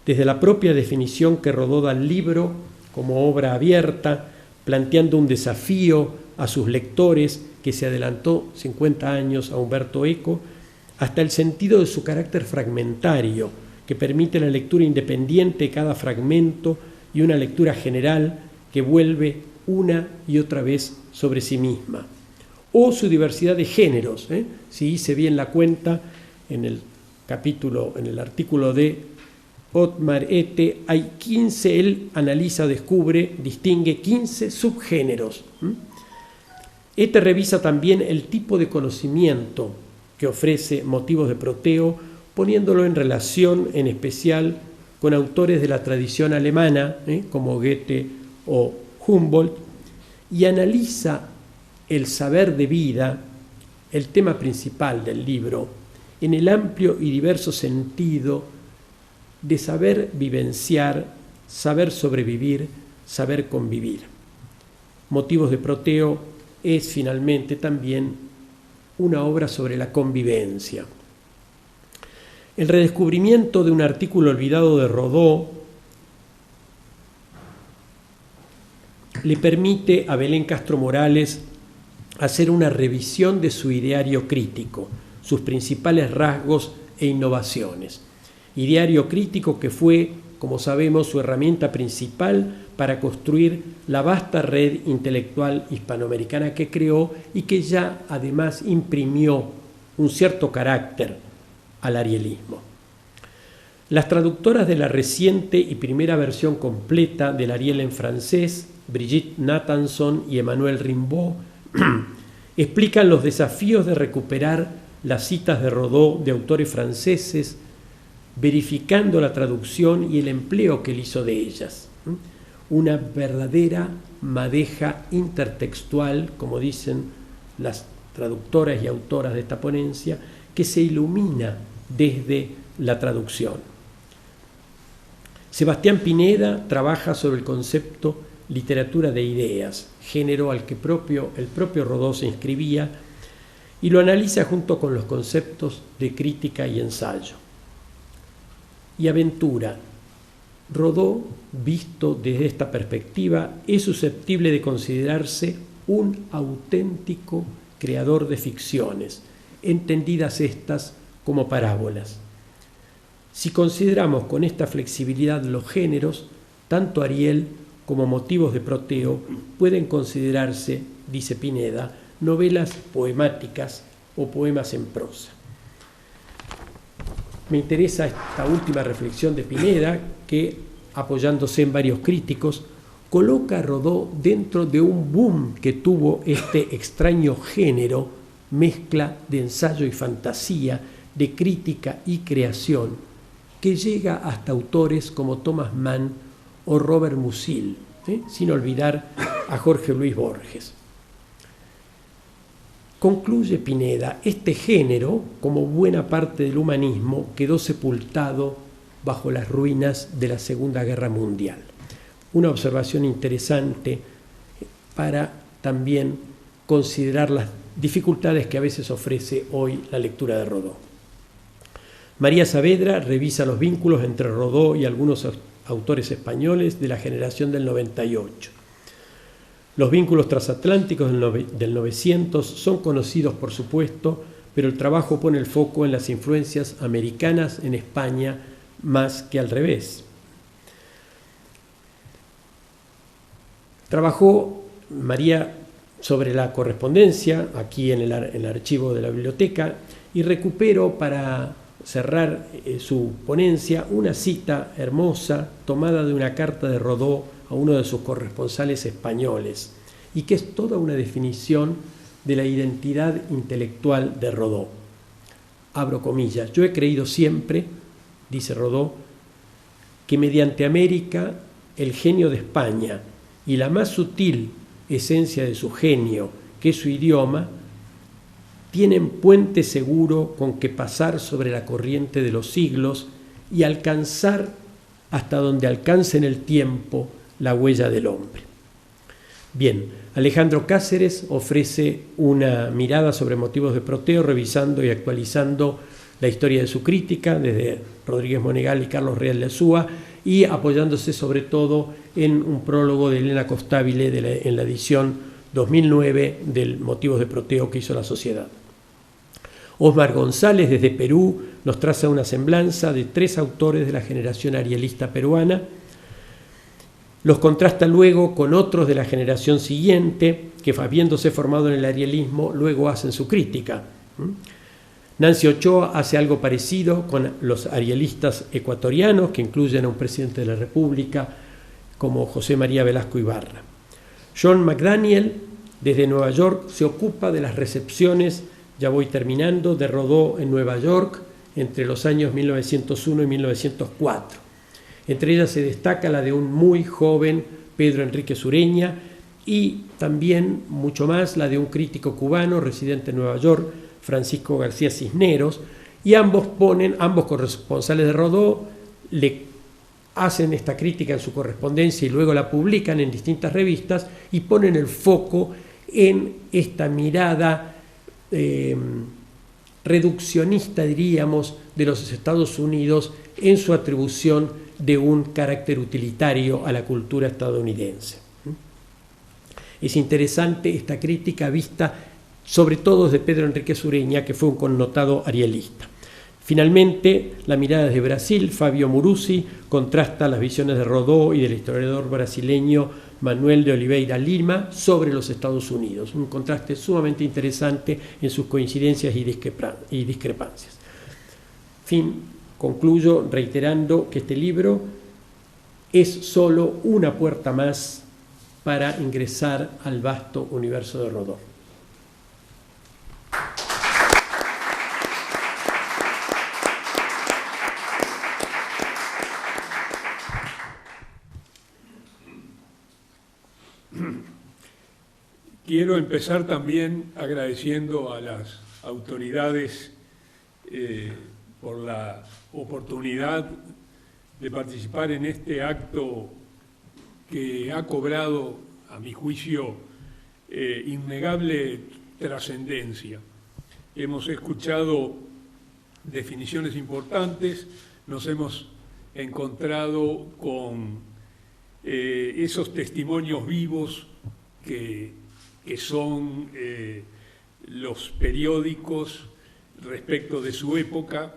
Speaker 5: Desde la propia definición que Rodó da al libro como obra abierta, planteando un desafío a sus lectores que se adelantó 50 años a Umberto Eco, hasta el sentido de su carácter fragmentario, que permite la lectura independiente de cada fragmento y una lectura general que vuelve una y otra vez sobre sí misma. O su diversidad de géneros. Si hice bien la cuenta, en el artículo de Otmar Ete, hay 15, él analiza, descubre, distingue 15 subgéneros. Ete revisa también el tipo de conocimiento que ofrece Motivos de Proteo, poniéndolo en relación en especial con autores de la tradición alemana, como Goethe o Humboldt, y analiza el saber de vida, el tema principal del libro, en el amplio y diverso sentido de saber vivenciar, saber sobrevivir, saber convivir. Motivos de Proteo es finalmente también una obra sobre la convivencia. El redescubrimiento de un artículo olvidado de Rodó le permite a Belén Castro Morales hacer una revisión de su ideario crítico, sus principales rasgos e innovaciones. Ideario crítico que fue, como sabemos, su herramienta principal para construir la vasta red intelectual hispanoamericana que creó y que ya además imprimió un cierto carácter al arielismo. Las traductoras de la reciente y primera versión completa del Ariel en francés, Brigitte Nathanson y Emmanuel Rimbaud, explican los desafíos de recuperar las citas de Rodó de autores franceses, verificando la traducción y el empleo que él hizo de ellas. Una verdadera madeja intertextual, como dicen las traductoras y autoras de esta ponencia, que se ilumina desde la traducción. Sebastián Pineda trabaja sobre el concepto literatura de ideas, género al que el propio Rodó se inscribía, y lo analiza junto con los conceptos de crítica y ensayo. Y aventura. Rodó, visto desde esta perspectiva, es susceptible de considerarse un auténtico creador de ficciones, entendidas estas como parábolas. Si consideramos con esta flexibilidad los géneros, tanto Ariel como Motivos de Proteo pueden considerarse, dice Pineda, novelas poemáticas o poemas en prosa. Me interesa esta última reflexión de Pineda, que, apoyándose en varios críticos, coloca a Rodó dentro de un boom que tuvo este extraño género, mezcla de ensayo y fantasía, de crítica y creación, que llega hasta autores como Thomas Mann o Robert Musil, sin olvidar a Jorge Luis Borges. Concluye Pineda, este género, como buena parte del humanismo, quedó sepultado bajo las ruinas de la Segunda Guerra Mundial. Una observación interesante para también considerar las dificultades que a veces ofrece hoy la lectura de Rodó. María Saavedra revisa los vínculos entre Rodó y algunos autores españoles de la generación del 98. Los vínculos transatlánticos del 900 son conocidos, por supuesto, pero el trabajo pone el foco en las influencias americanas en España más que al revés. Trabajó María sobre la correspondencia, aquí en el archivo de la biblioteca, y recupero para cerrar su ponencia una cita hermosa tomada de una carta de Rodó a uno de sus corresponsales españoles, y que es toda una definición de la identidad intelectual de Rodó. Abro comillas: yo he creído siempre, dice Rodó, que mediante América el genio de España y la más sutil esencia de su genio, que es su idioma, tienen puente seguro con que pasar sobre la corriente de los siglos y alcanzar hasta donde alcance en el tiempo la huella del hombre. Bien, Alejandro Cáceres ofrece una mirada sobre motivos de Proteo, revisando y actualizando la historia de su crítica desde Rodríguez Monegal y Carlos Real de Azúa, y apoyándose sobre todo en un prólogo de Elena Costabile en la edición 2009 del Motivos de Proteo que hizo La Sociedad. Osmar González, desde Perú, nos traza una semblanza de 3 autores de la generación arielista peruana. Los contrasta luego con otros de la generación siguiente, que habiéndose formado en el arielismo, luego hacen su crítica. Nancy Ochoa hace algo parecido con los arielistas ecuatorianos, que incluyen a un presidente de la República como José María Velasco Ibarra. John McDaniel, desde Nueva York, se ocupa de las recepciones, ya voy terminando, de Rodó en Nueva York entre los años 1901 y 1904. Entre ellas se destaca la de un muy joven Pedro Enrique Sureña, y también mucho más la de un crítico cubano residente en Nueva York, Francisco García Cisneros, y ambos corresponsales de Rodó le hacen esta crítica en su correspondencia y luego la publican en distintas revistas y ponen el foco en esta mirada reduccionista, diríamos, de los Estados Unidos en su atribución de un carácter utilitario a la cultura estadounidense. Es interesante esta crítica vista sobre todo desde Pedro Enrique Sureña, que fue un connotado arielista. Finalmente, la mirada desde Brasil, Fabio Muruzzi contrasta las visiones de Rodó y del historiador brasileño Manuel de Oliveira Lima sobre los Estados Unidos. Un contraste sumamente interesante en sus coincidencias y discrepancias. Concluyo reiterando que este libro es solo una puerta más para ingresar al vasto universo de Rodó.
Speaker 6: Quiero empezar también agradeciendo a las autoridades por la oportunidad de participar en este acto que ha cobrado, a mi juicio, innegable trascendencia. Hemos escuchado definiciones importantes, nos hemos encontrado con esos testimonios vivos que son los periódicos respecto de su época.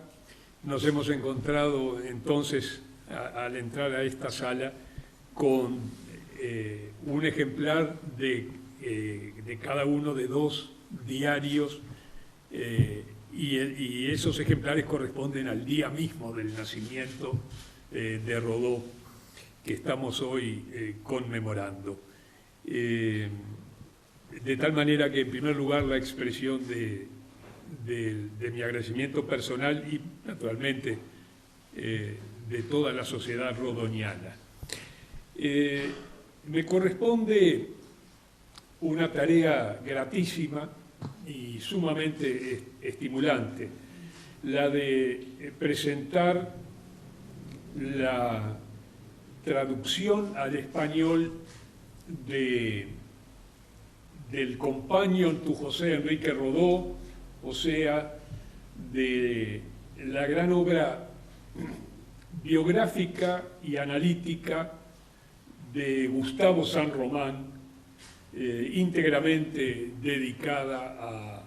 Speaker 6: Nos hemos encontrado entonces, al entrar a esta sala, con un ejemplar de cada uno de 2 diarios, y esos ejemplares corresponden al día mismo del nacimiento de Rodó, que estamos hoy conmemorando. De tal manera que, en primer lugar, la expresión de mi agradecimiento personal y, naturalmente, de toda la sociedad rodoniana. Me corresponde una tarea gratísima y sumamente estimulante, la de presentar la traducción al español del Companion to José Enrique Rodó, o sea, de la gran obra biográfica y analítica de Gustavo San Román, íntegramente dedicada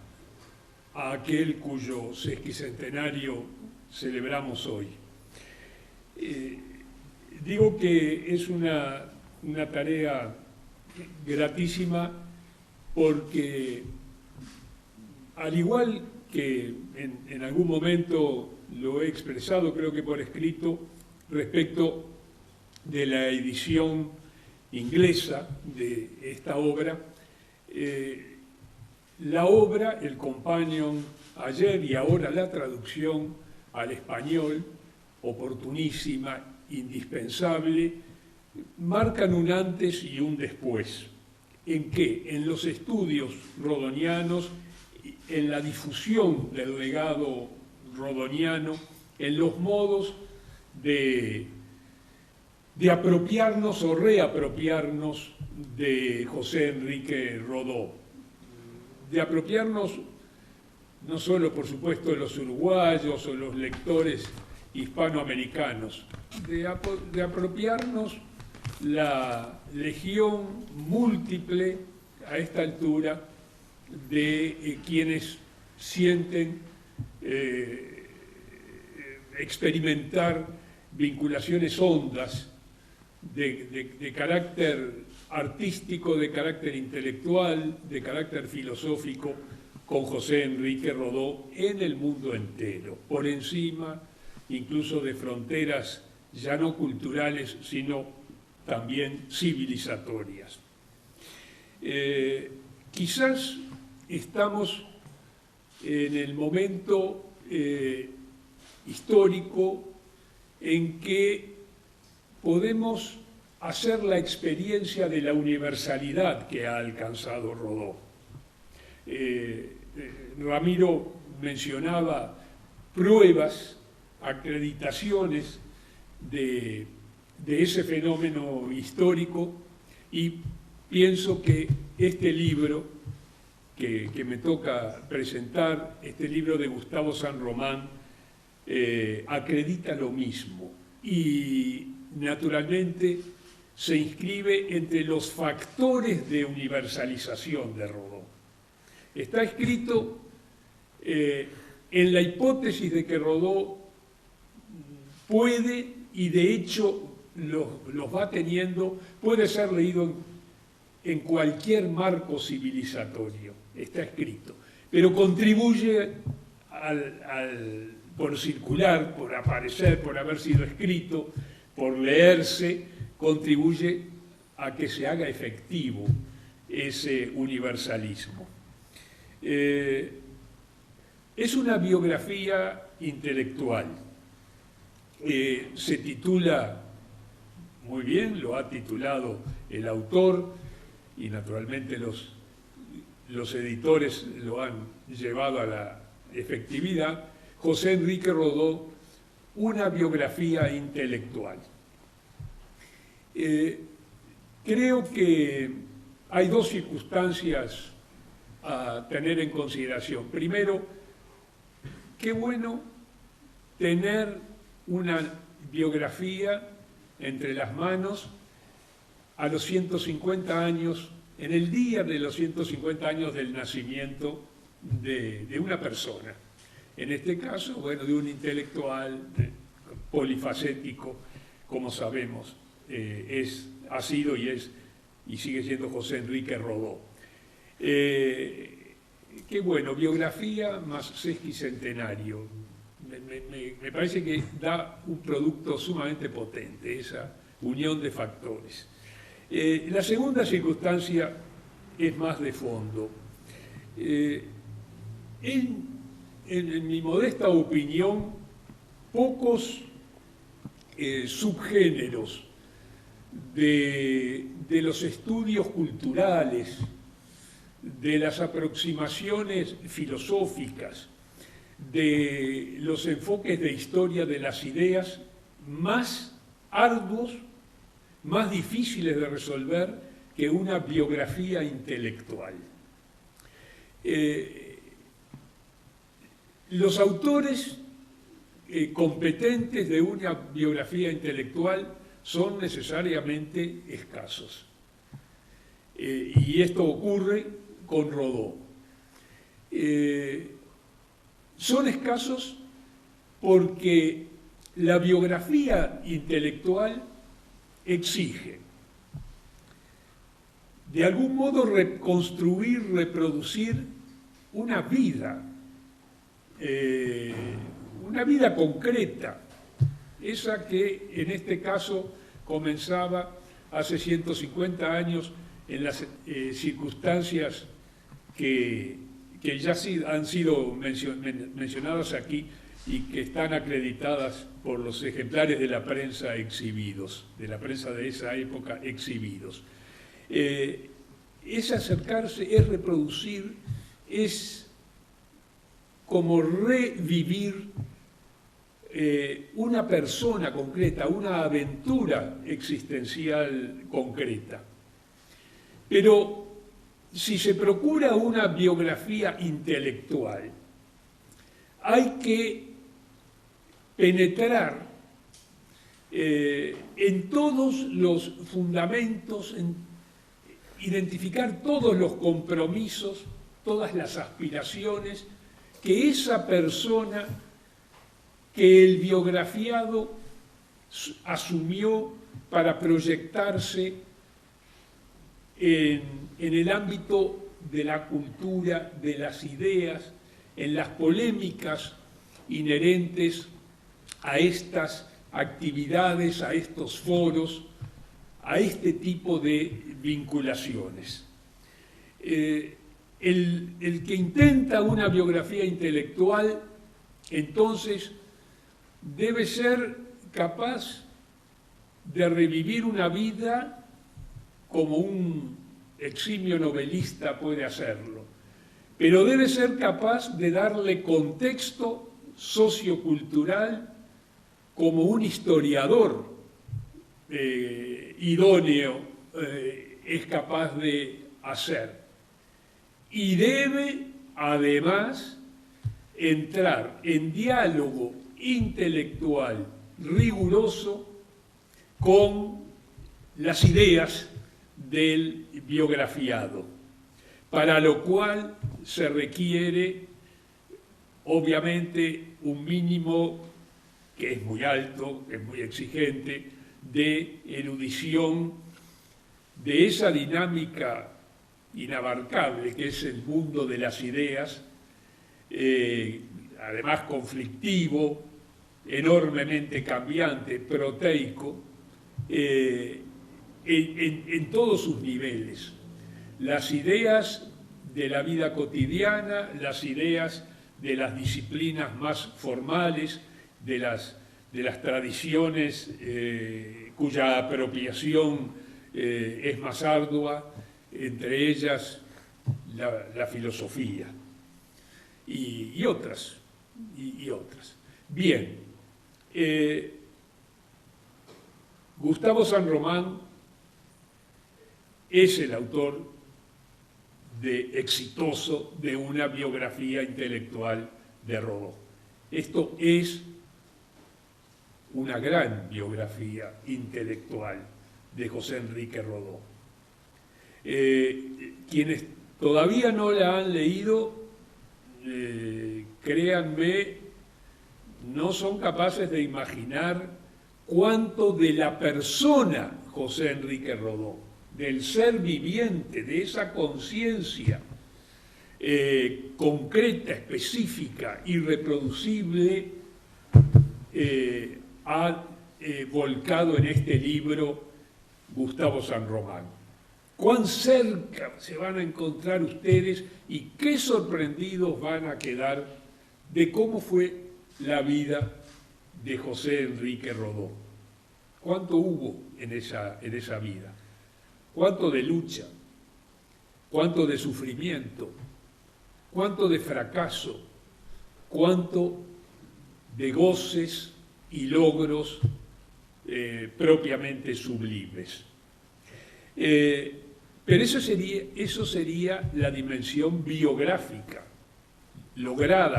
Speaker 6: a aquel cuyo sesquicentenario celebramos hoy. Digo que es una tarea gratísima porque, al igual que en algún momento lo he expresado, creo que por escrito, respecto de la edición inglesa de esta obra, la obra, el Companion ayer y ahora la traducción al español, oportunísima, indispensable, marcan un antes y un después. ¿En qué? En los estudios rodonianos, en la difusión del legado rodoniano, en los modos de apropiarnos o reapropiarnos de José Enrique Rodó. De apropiarnos no solo, por supuesto, los uruguayos o los lectores hispanoamericanos, de apropiarnos la legión múltiple a esta altura de quienes sienten experimentar vinculaciones hondas de carácter artístico, de carácter intelectual, de carácter filosófico con José Enrique Rodó en el mundo entero, por encima incluso de fronteras ya no culturales, sino también civilizatorias. Quizás estamos en el momento histórico en que podemos hacer la experiencia de la universalidad que ha alcanzado Rodó. Ramiro mencionaba pruebas, acreditaciones de ese fenómeno histórico, y pienso que este libro que me toca presentar, este libro de Gustavo San Román, acredita lo mismo y naturalmente se inscribe entre los factores de universalización de Rodó. Está escrito en la hipótesis de que Rodó puede, y de hecho los va teniendo, puede ser leído en cualquier marco civilizatorio, está escrito, pero contribuye por circular, por aparecer, por haber sido escrito, por leerse, contribuye a que se haga efectivo ese universalismo. Es una biografía intelectual. Se titula, muy bien, lo ha titulado el autor, y naturalmente los editores lo han llevado a la efectividad, José Enrique Rodó, una biografía intelectual. Creo que hay dos circunstancias a tener en consideración. Primero, qué bueno tener una biografía entre las manos a los 150 años, en el día de los 150 años del nacimiento de una persona. En este caso, bueno, de un intelectual polifacético, como sabemos, ha sido y sigue siendo José Enrique Rodó. Qué bueno, biografía más sesquicentenario. Me parece que da un producto sumamente potente, esa unión de factores. La segunda circunstancia es más de fondo. En mi modesta opinión, pocos subgéneros de los estudios culturales, de las aproximaciones filosóficas, de los enfoques de historia de las ideas, más arduos, más difíciles de resolver que una biografía intelectual. Los autores competentes de una biografía intelectual son necesariamente escasos. Y esto ocurre con Rodó. Son escasos porque la biografía intelectual exige, de algún modo, reconstruir, reproducir una vida concreta, esa que en este caso comenzaba hace 150 años en las circunstancias que ya han sido mencionadas aquí y que están acreditadas por los ejemplares de la prensa exhibidos, de la prensa de esa época exhibidos. Es acercarse, es reproducir, es como revivir una persona concreta, una aventura existencial concreta. Pero si se procura una biografía intelectual, hay que penetrar en todos los fundamentos, identificar todos los compromisos, todas las aspiraciones que esa persona, que el biografiado asumió para proyectarse en el ámbito de la cultura, de las ideas, en las polémicas inherentes a estas actividades, a estos foros, a este tipo de vinculaciones. El que intenta una biografía intelectual, entonces, debe ser capaz de revivir una vida como un eximio novelista puede hacerlo, pero debe ser capaz de darle contexto sociocultural como un historiador idóneo es capaz de hacer. Y debe, además, entrar en diálogo intelectual riguroso con las ideas del biografiado, para lo cual se requiere, obviamente, un mínimo que es muy alto, que es muy exigente, de erudición, de esa dinámica inabarcable que es el mundo de las ideas, además conflictivo, enormemente cambiante, proteico, en todos sus niveles. Las ideas de la vida cotidiana, las ideas de las disciplinas más formales, de las tradiciones cuya apropiación es más ardua, entre ellas la filosofía y otras. Bien, Gustavo San Román es el autor exitoso de una biografía intelectual de Rodó. Esto es una gran biografía intelectual de José Enrique Rodó. Quienes todavía no la han leído, créanme, no son capaces de imaginar cuánto de la persona José Enrique Rodó, del ser viviente, de esa conciencia concreta, específica, irreproducible, ha volcado en este libro Gustavo San Román. Cuán cerca se van a encontrar ustedes y qué sorprendidos van a quedar de cómo fue la vida de José Enrique Rodó. ¿Cuánto hubo en esa vida? ¿Cuánto de lucha? ¿Cuánto de sufrimiento? ¿Cuánto de fracaso? ¿Cuánto de goces y logros propiamente sublimes. Pero eso sería la dimensión biográfica,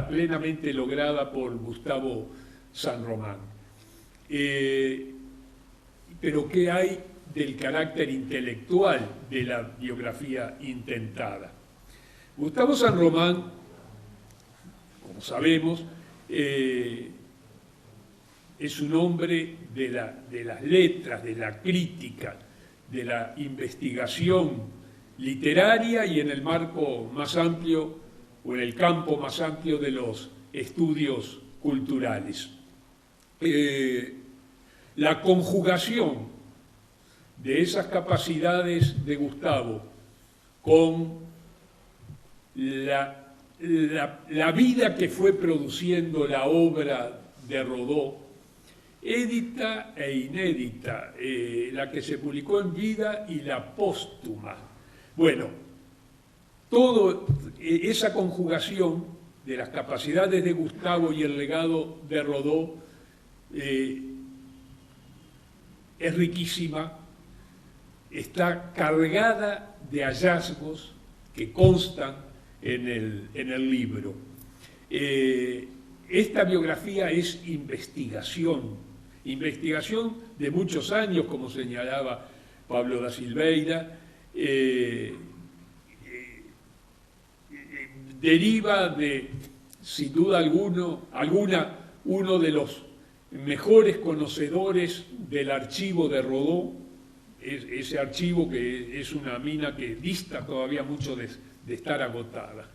Speaker 6: plenamente lograda por Gustavo San Román. Pero ¿qué hay del carácter intelectual de la biografía intentada? Gustavo San Román, como sabemos, es un hombre de las letras, de la crítica, de la investigación literaria y en el marco más amplio o en el campo más amplio de los estudios culturales. La conjugación de esas capacidades de Gustavo con la vida que fue produciendo la obra de Rodó, édita e inédita, la que se publicó en vida y la póstuma. Bueno, toda esa conjugación de las capacidades de Gustavo y el legado de Rodó es riquísima, está cargada de hallazgos que constan en el libro. Esta biografía es investigación de muchos años, como señalaba Pablo da Silveira, deriva de, sin duda alguna, uno de los mejores conocedores del archivo de Rodó, ese archivo que es una mina que dista todavía mucho de estar agotada.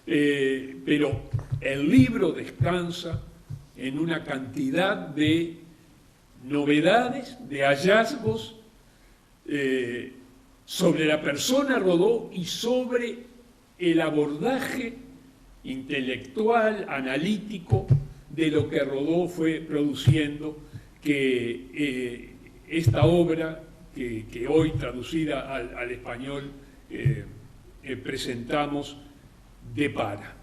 Speaker 6: Pero el libro descansa en una cantidad de novedades, de hallazgos sobre la persona Rodó y sobre el abordaje intelectual, analítico, de lo que Rodó fue produciendo, que esta obra, que hoy traducida al español presentamos, depara.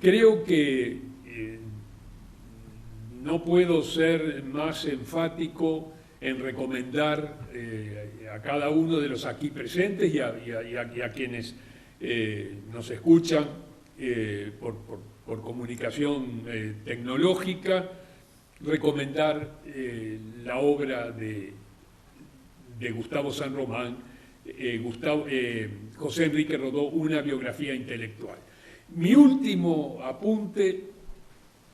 Speaker 6: Creo que no puedo ser más enfático en recomendar a cada uno de los aquí presentes y a quienes nos escuchan por comunicación tecnológica, recomendar la obra de Gustavo San Román, José Enrique Rodó, una biografía intelectual. Mi último apunte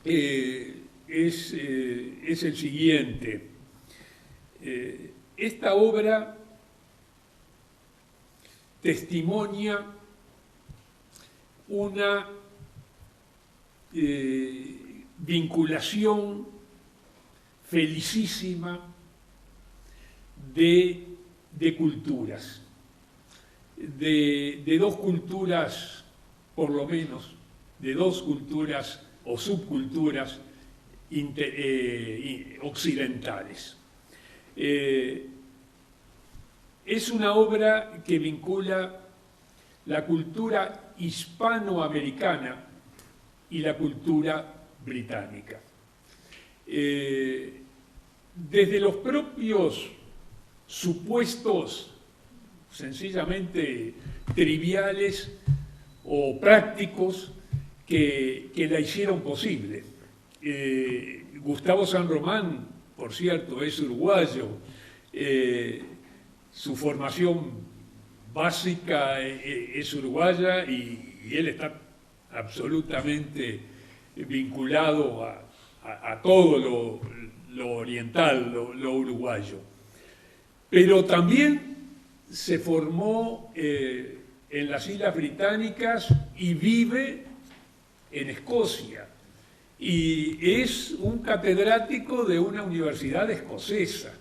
Speaker 6: es el siguiente. Esta obra testimonia una vinculación felicísima de culturas, de dos culturas, por lo menos, de dos culturas o subculturas occidentales. Es una obra que vincula la cultura hispanoamericana y la cultura británica. Desde los propios supuestos sencillamente triviales o prácticos que la hicieron posible. Gustavo San Román, por cierto, es uruguayo. Su formación básica es uruguaya y él está absolutamente vinculado a todo lo oriental, lo uruguayo. Pero también se formó en las Islas Británicas y vive en Escocia. Y es un catedrático de una universidad escocesa.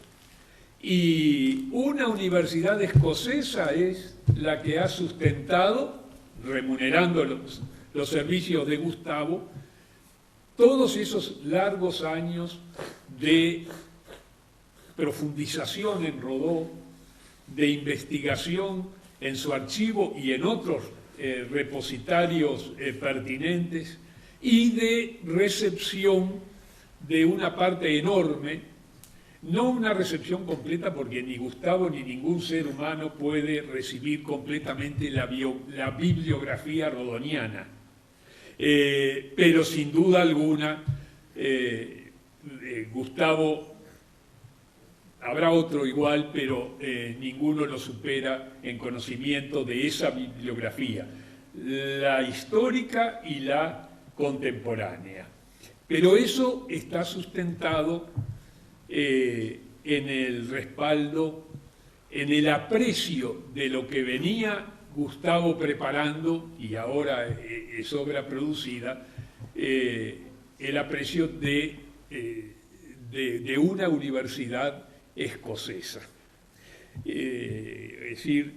Speaker 6: Y una universidad escocesa es la que ha sustentado, remunerando los servicios de Gustavo, todos esos largos años de profundización en Rodó, de investigación en su archivo y en otros repositarios pertinentes, y de recepción de una parte enorme No una recepción completa, porque ni Gustavo ni ningún ser humano puede recibir completamente la bibliografía rodoniana. Pero sin duda alguna, Gustavo, habrá otro igual, pero ninguno lo supera en conocimiento de esa bibliografía, la histórica y la contemporánea. Pero eso está sustentado en el respaldo, en el aprecio de lo que venía Gustavo preparando, y ahora es obra producida, el aprecio de una universidad escocesa. Es decir,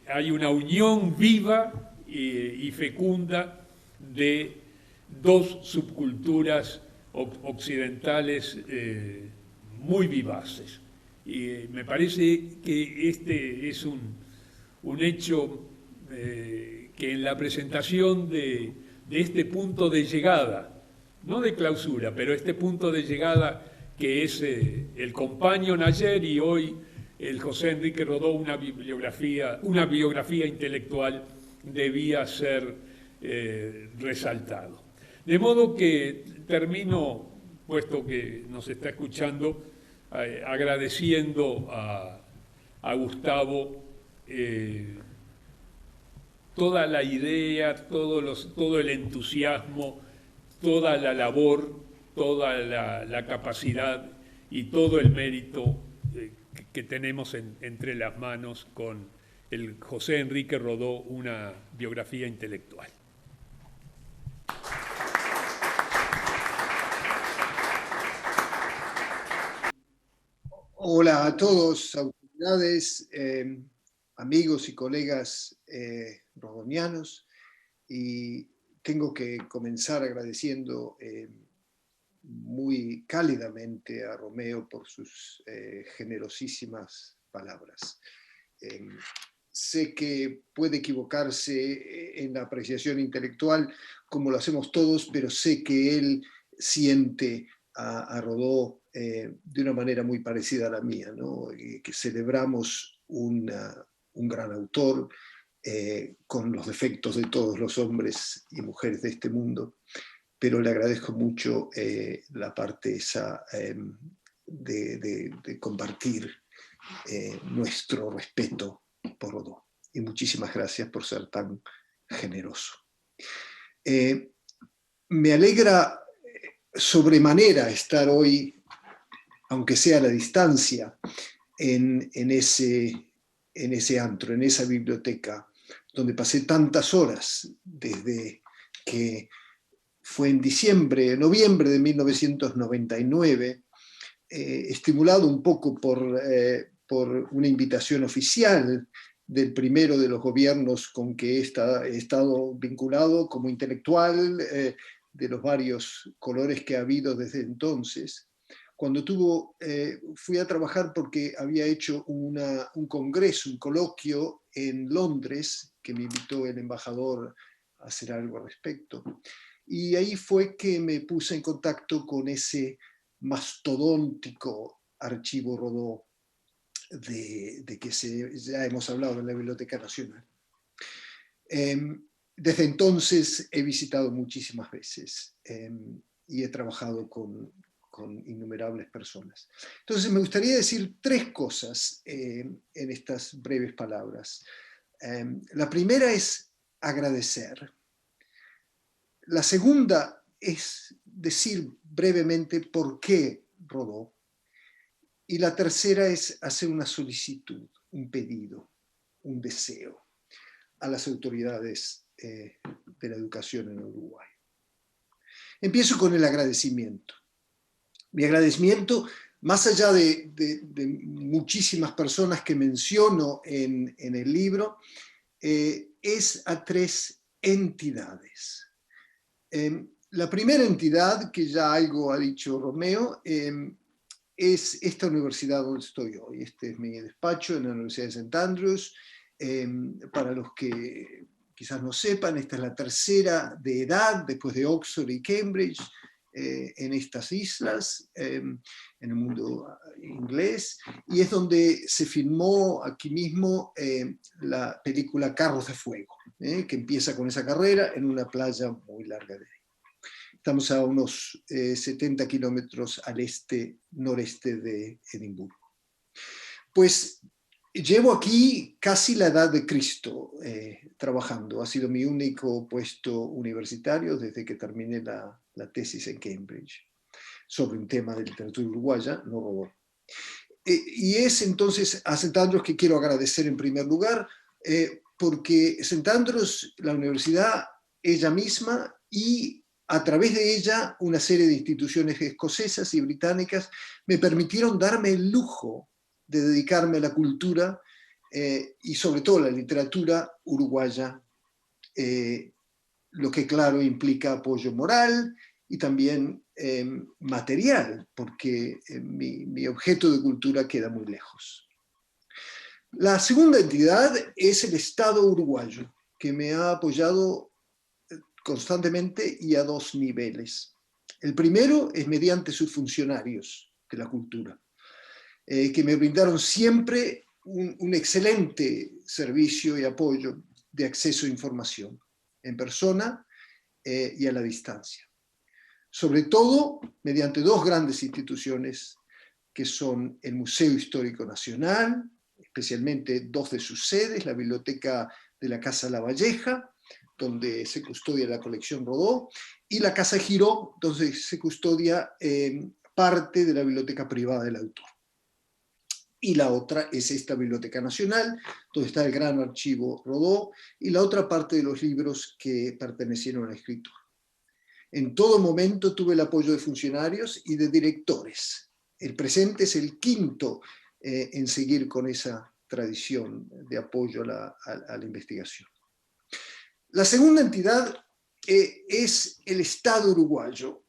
Speaker 6: hay una unión viva y fecunda de dos subculturas occidentales muy vivaces. Y me parece que este es un hecho que en la presentación de este punto de llegada, no de clausura, pero este punto de llegada que es el Companion ayer y hoy el José Enrique Rodó, una biografía intelectual, debía ser resaltado. De modo que termino, puesto que nos está escuchando, agradeciendo a Gustavo toda la idea, todo el entusiasmo, toda la labor, toda la capacidad y todo el mérito que tenemos entre las manos con el José Enrique Rodó, una biografía intelectual.
Speaker 7: Hola a todos, autoridades, amigos y colegas rodonianos, y tengo que comenzar agradeciendo muy cálidamente a Romeo por sus generosísimas palabras. Sé que puede equivocarse en la apreciación intelectual, como lo hacemos todos, pero sé que él siente a Rodó de una manera muy parecida a la mía, ¿no? Que celebramos un gran autor con los defectos de todos los hombres y mujeres de este mundo, pero le agradezco mucho la parte esa de compartir nuestro respeto por Rodó. Y muchísimas gracias por ser tan generoso. Me alegra sobremanera estar hoy, aunque sea a la distancia, en ese antro, en esa biblioteca, donde pasé tantas horas desde que fue en noviembre de 1999, estimulado un poco por una invitación oficial del primero de los gobiernos con que he estado vinculado como intelectual, de los varios colores que ha habido desde entonces. Cuando fui a trabajar porque había hecho un congreso, un coloquio en Londres, que me invitó el embajador a hacer algo al respecto. Y ahí fue que me puse en contacto con ese mastodóntico archivo Rodó de que ya hemos hablado en la Biblioteca Nacional. Desde entonces he visitado muchísimas veces y he trabajado con innumerables personas. Entonces me gustaría decir tres cosas en estas breves palabras. La primera es agradecer. La segunda es decir brevemente por qué Rodó. Y la tercera es hacer una solicitud, un pedido, un deseo a las autoridades de la educación en Uruguay. Empiezo con el agradecimiento. Mi agradecimiento, más allá de muchísimas personas que menciono en el libro, es a tres entidades. La primera entidad, que ya algo ha dicho Romeo, es esta universidad donde estoy hoy. Este es mi despacho en la Universidad de St. Andrews. Para los que quizás no sepan, esta es la tercera de edad, después de Oxford y Cambridge, en estas islas, en el mundo inglés, y es donde se filmó aquí mismo la película Carros de Fuego, que empieza con esa carrera en una playa muy larga de ahí. Estamos a unos 70 kilómetros al noreste de Edimburgo. Pues llevo aquí casi la edad de Cristo trabajando. Ha sido mi único puesto universitario desde que terminé la tesis en Cambridge sobre un tema de literatura uruguaya, no Rodó. Y es entonces a St. Andrews que quiero agradecer en primer lugar, porque St. Andrews, la universidad, ella misma y a través de ella una serie de instituciones escocesas y británicas me permitieron darme el lujo de dedicarme a la cultura y sobre todo a la literatura uruguaya, lo que claro implica apoyo moral y también material, porque mi objeto de cultura queda muy lejos. La segunda entidad es el Estado uruguayo, que me ha apoyado constantemente y a dos niveles. El primero es mediante sus funcionarios de la cultura, que me brindaron siempre un excelente servicio y apoyo de acceso a información, en persona y a la distancia. Sobre todo mediante dos grandes instituciones que son el Museo Histórico Nacional, especialmente dos de sus sedes, la Biblioteca de la Casa La Valleja, donde se custodia la colección Rodó, y la Casa Giró, donde se custodia parte de la biblioteca privada del autor. Y la otra es esta Biblioteca Nacional, donde está el gran archivo Rodó, y la otra parte de los libros que pertenecieron al escritor. En todo momento tuve el apoyo de funcionarios y de directores. El presente es el quinto en seguir con esa tradición de apoyo a la investigación. La segunda entidad es el Estado uruguayo,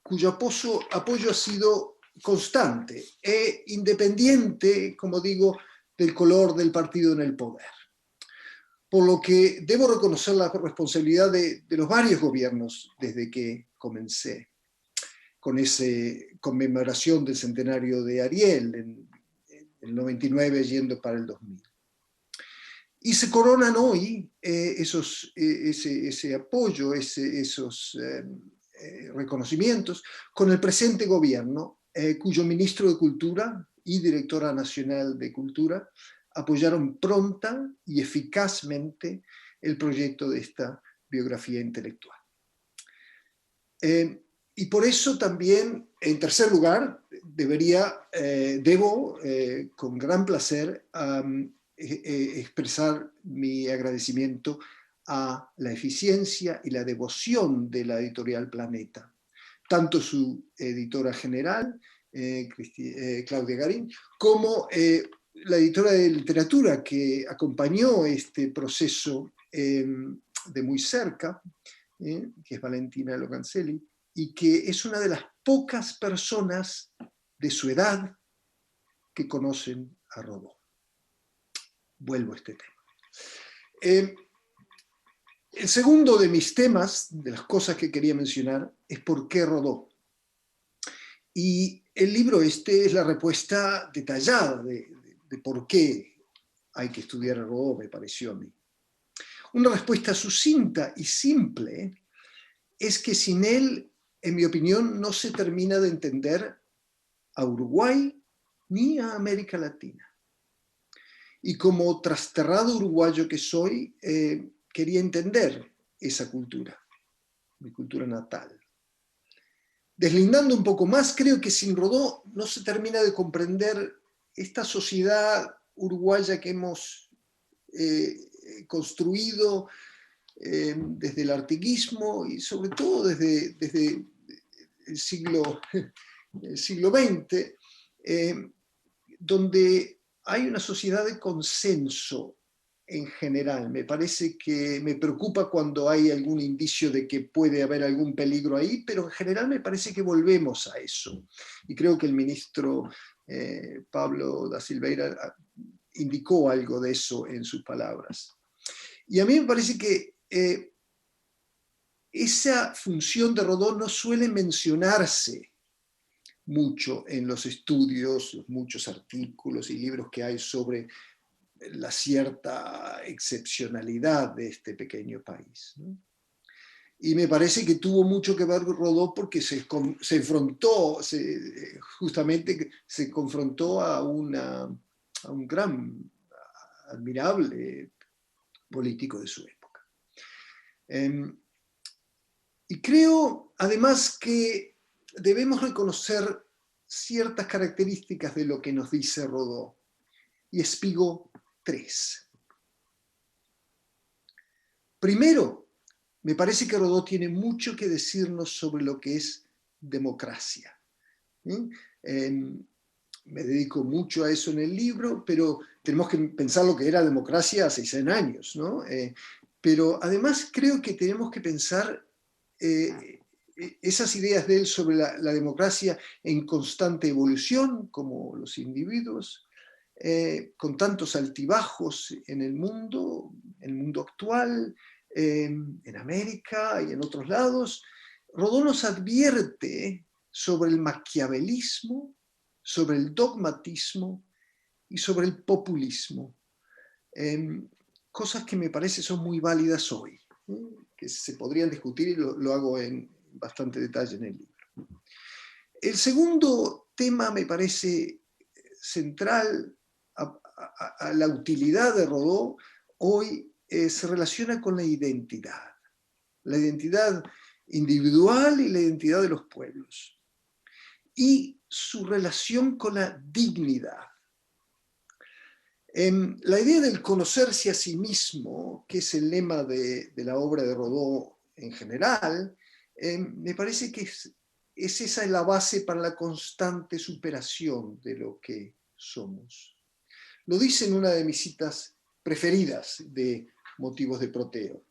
Speaker 7: cuyo apoyo ha sido constante e independiente, como digo, del color del partido en el poder. Por lo que debo reconocer la responsabilidad de los varios gobiernos desde que comencé con esa conmemoración del centenario de Ariel en el 99 yendo para el 2000. Y se coronan hoy ese apoyo, esos reconocimientos con el presente gobierno, cuyo ministro de Cultura y directora nacional de Cultura apoyaron pronta y eficazmente el proyecto de esta biografía intelectual. Y por eso también, en tercer lugar, debo con gran placer expresar mi agradecimiento a la eficiencia y la devoción de la editorial Planeta, tanto su editora general, Claudia Garín, como la editora de literatura que acompañó este proceso de muy cerca, que es Valentina Locancelli, y que es una de las pocas personas de su edad que conocen a Rodó. Vuelvo a este tema. El segundo de mis temas, de las cosas que quería mencionar, es por qué Rodó. Y el libro este es la respuesta detallada de por qué hay que estudiar a Rodó, me pareció a mí. Una respuesta sucinta y simple es que sin él, en mi opinión, no se termina de entender a Uruguay ni a América Latina. Y como trasterrado uruguayo que soy, quería entender esa cultura, mi cultura natal. Deslindando un poco más, creo que sin Rodó no se termina de comprender esta sociedad uruguaya que hemos construido desde el artiguismo y sobre todo desde el siglo XX, donde hay una sociedad de consenso en general. Me parece que me preocupa cuando hay algún indicio de que puede haber algún peligro ahí, pero en general me parece que volvemos a eso. Y creo que el ministro Pablo da Silveira indicó algo de eso en sus palabras. Y a mí me parece que esa función de Rodó no suele mencionarse mucho en los estudios, los muchos artículos y libros que hay sobre la cierta excepcionalidad de este pequeño país, ¿no? Y me parece que tuvo mucho que ver Rodó porque justamente se confrontó a un gran, admirable político de su época. Y creo, además, que debemos reconocer ciertas características de lo que nos dice Rodó, y espigo 3. Primero, me parece que Rodó tiene mucho que decirnos sobre lo que es democracia. Me dedico mucho a eso en el libro, pero tenemos que pensar lo que era democracia hace 100 años, ¿no? Pero además creo que tenemos que pensar esas ideas de él sobre la democracia en constante evolución, como los individuos, con tantos altibajos en el mundo actual, en América y en otros lados. Rodó nos advierte sobre el maquiavelismo, sobre el dogmatismo y sobre el populismo. Cosas que me parece son muy válidas hoy, que se podrían discutir y lo hago en bastante detalle en el libro. El segundo tema me parece central a la utilidad de Rodó hoy. Se relaciona con la identidad individual y la identidad de los pueblos, y su relación con la dignidad. La idea del conocerse a sí mismo, que es el lema de la obra de Rodó en general, me parece que esa es la base para la constante superación de lo que somos. Lo dice en una de mis citas preferidas de Motivos de Proteo.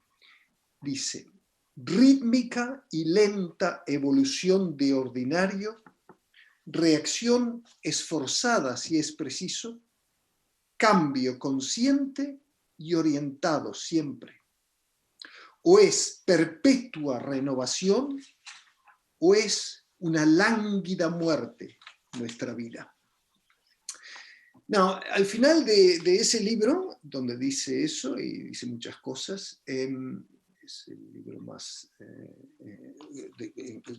Speaker 7: Dice: rítmica y lenta evolución de ordinario, reacción esforzada si es preciso, cambio consciente y orientado siempre. O es perpetua renovación, o es una lánguida muerte nuestra vida. No, al final de ese libro, donde dice eso y dice muchas cosas, es el libro más,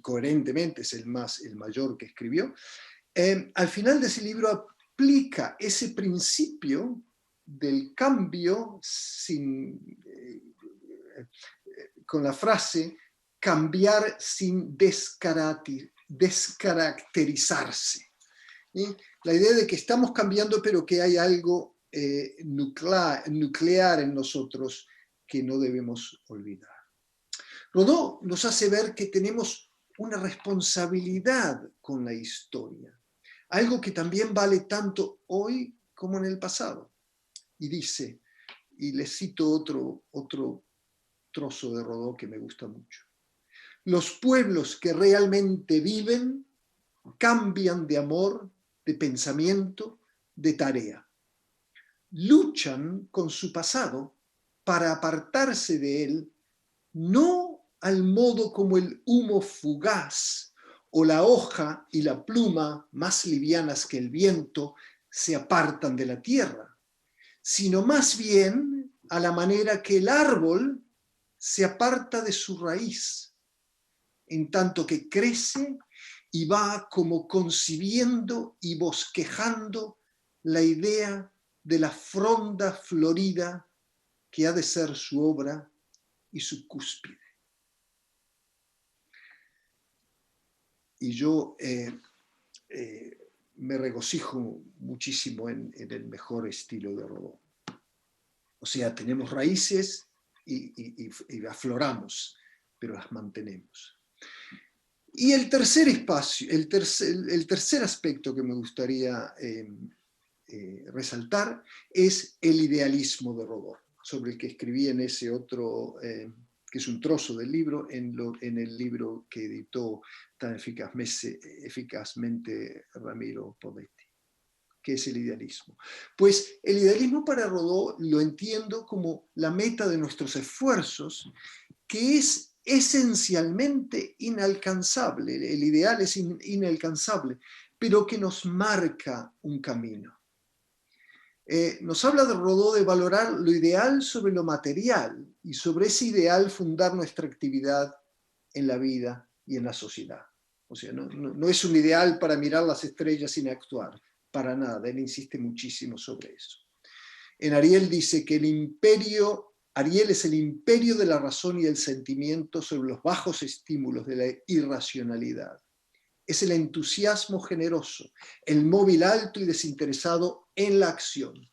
Speaker 7: coherentemente, es el mayor que escribió, al final de ese libro aplica ese principio del cambio con la frase cambiar sin descaracterizarse. La idea de que estamos cambiando, pero que hay algo nuclear en nosotros que no debemos olvidar. Rodó nos hace ver que tenemos una responsabilidad con la historia, algo que también vale tanto hoy como en el pasado. Y dice, y les cito otro trozo de Rodó que me gusta mucho: los pueblos que realmente viven cambian de amor, de pensamiento, de tarea. Luchan con su pasado para apartarse de él, no al modo como el humo fugaz o la hoja y la pluma más livianas que el viento se apartan de la tierra, sino más bien a la manera que el árbol se aparta de su raíz, en tanto que crece y va como concibiendo y bosquejando la idea de la fronda florida que ha de ser su obra y su cúspide. Y yo me regocijo muchísimo en el mejor estilo de Rodó. O sea, tenemos raíces y afloramos, pero las mantenemos. Y el tercer espacio, el tercer aspecto que me gustaría resaltar es el idealismo de Rodó, sobre el que escribí en ese otro, que es un trozo del libro, en el libro que editó tan eficazmente Ramiro Podetti, que es el idealismo. Pues el idealismo para Rodó lo entiendo como la meta de nuestros esfuerzos, que es esencialmente inalcanzable, el ideal es inalcanzable, pero que nos marca un camino. Nos habla de Rodó de valorar lo ideal sobre lo material y sobre ese ideal fundar nuestra actividad en la vida y en la sociedad. O sea, no es un ideal para mirar las estrellas sin actuar, para nada, él insiste muchísimo sobre eso. En Ariel dice que Ariel es el imperio de la razón y el sentimiento sobre los bajos estímulos de la irracionalidad. Es el entusiasmo generoso, el móvil alto y desinteresado en la acción,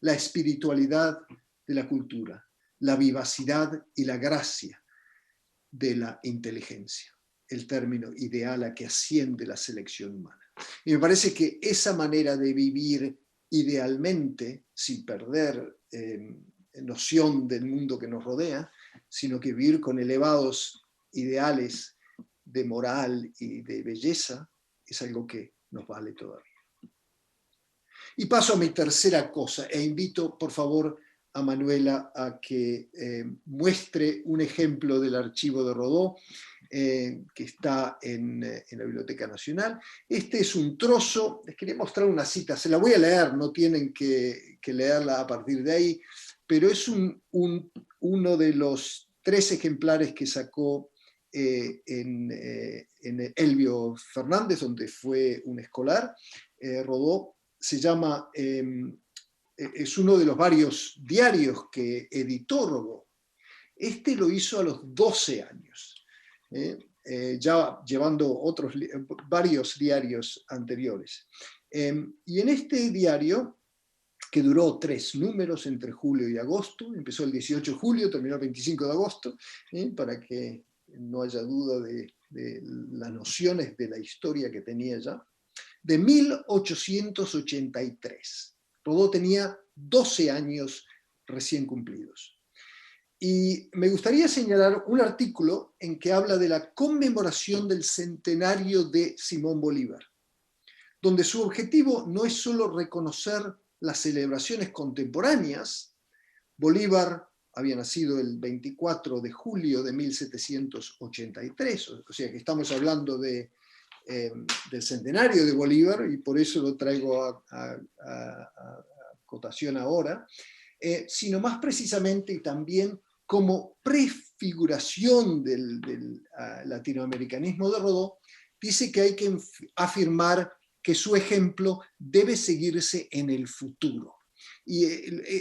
Speaker 7: la espiritualidad de la cultura, la vivacidad y la gracia de la inteligencia, el término ideal a que asciende la selección humana. Y me parece que esa manera de vivir idealmente, sin perder noción del mundo que nos rodea, sino que vivir con elevados ideales de moral y de belleza, es algo que nos vale todavía. Y paso a mi tercera cosa, e invito por favor a Manuela a que muestre un ejemplo del archivo de Rodó, que está en la Biblioteca Nacional. Este es un trozo, les quería mostrar una cita, se la voy a leer, no tienen que leerla a partir de ahí, pero es uno de los 3 ejemplares que sacó en Elbio Fernández, donde fue un escolar. Rodó se llama, es uno de los varios diarios que editó Rodó. Este lo hizo a los 12 años, ya llevando varios diarios anteriores. Y en este diario, que duró 3 números entre julio y agosto, empezó el 18 de julio, terminó el 25 de agosto, para que no haya duda de las nociones de la historia que tenía ya, de 1883. Rodó tenía 12 años recién cumplidos. Y me gustaría señalar un artículo en que habla de la conmemoración del centenario de Simón Bolívar, donde su objetivo no es solo reconocer las celebraciones contemporáneas. Bolívar había nacido el 24 de julio de 1783, o sea que estamos hablando del centenario de Bolívar, y por eso lo traigo a cotación ahora, sino más precisamente y también como prefiguración del latinoamericanismo de Rodó, dice que hay que afirmar que su ejemplo debe seguirse en el futuro. Y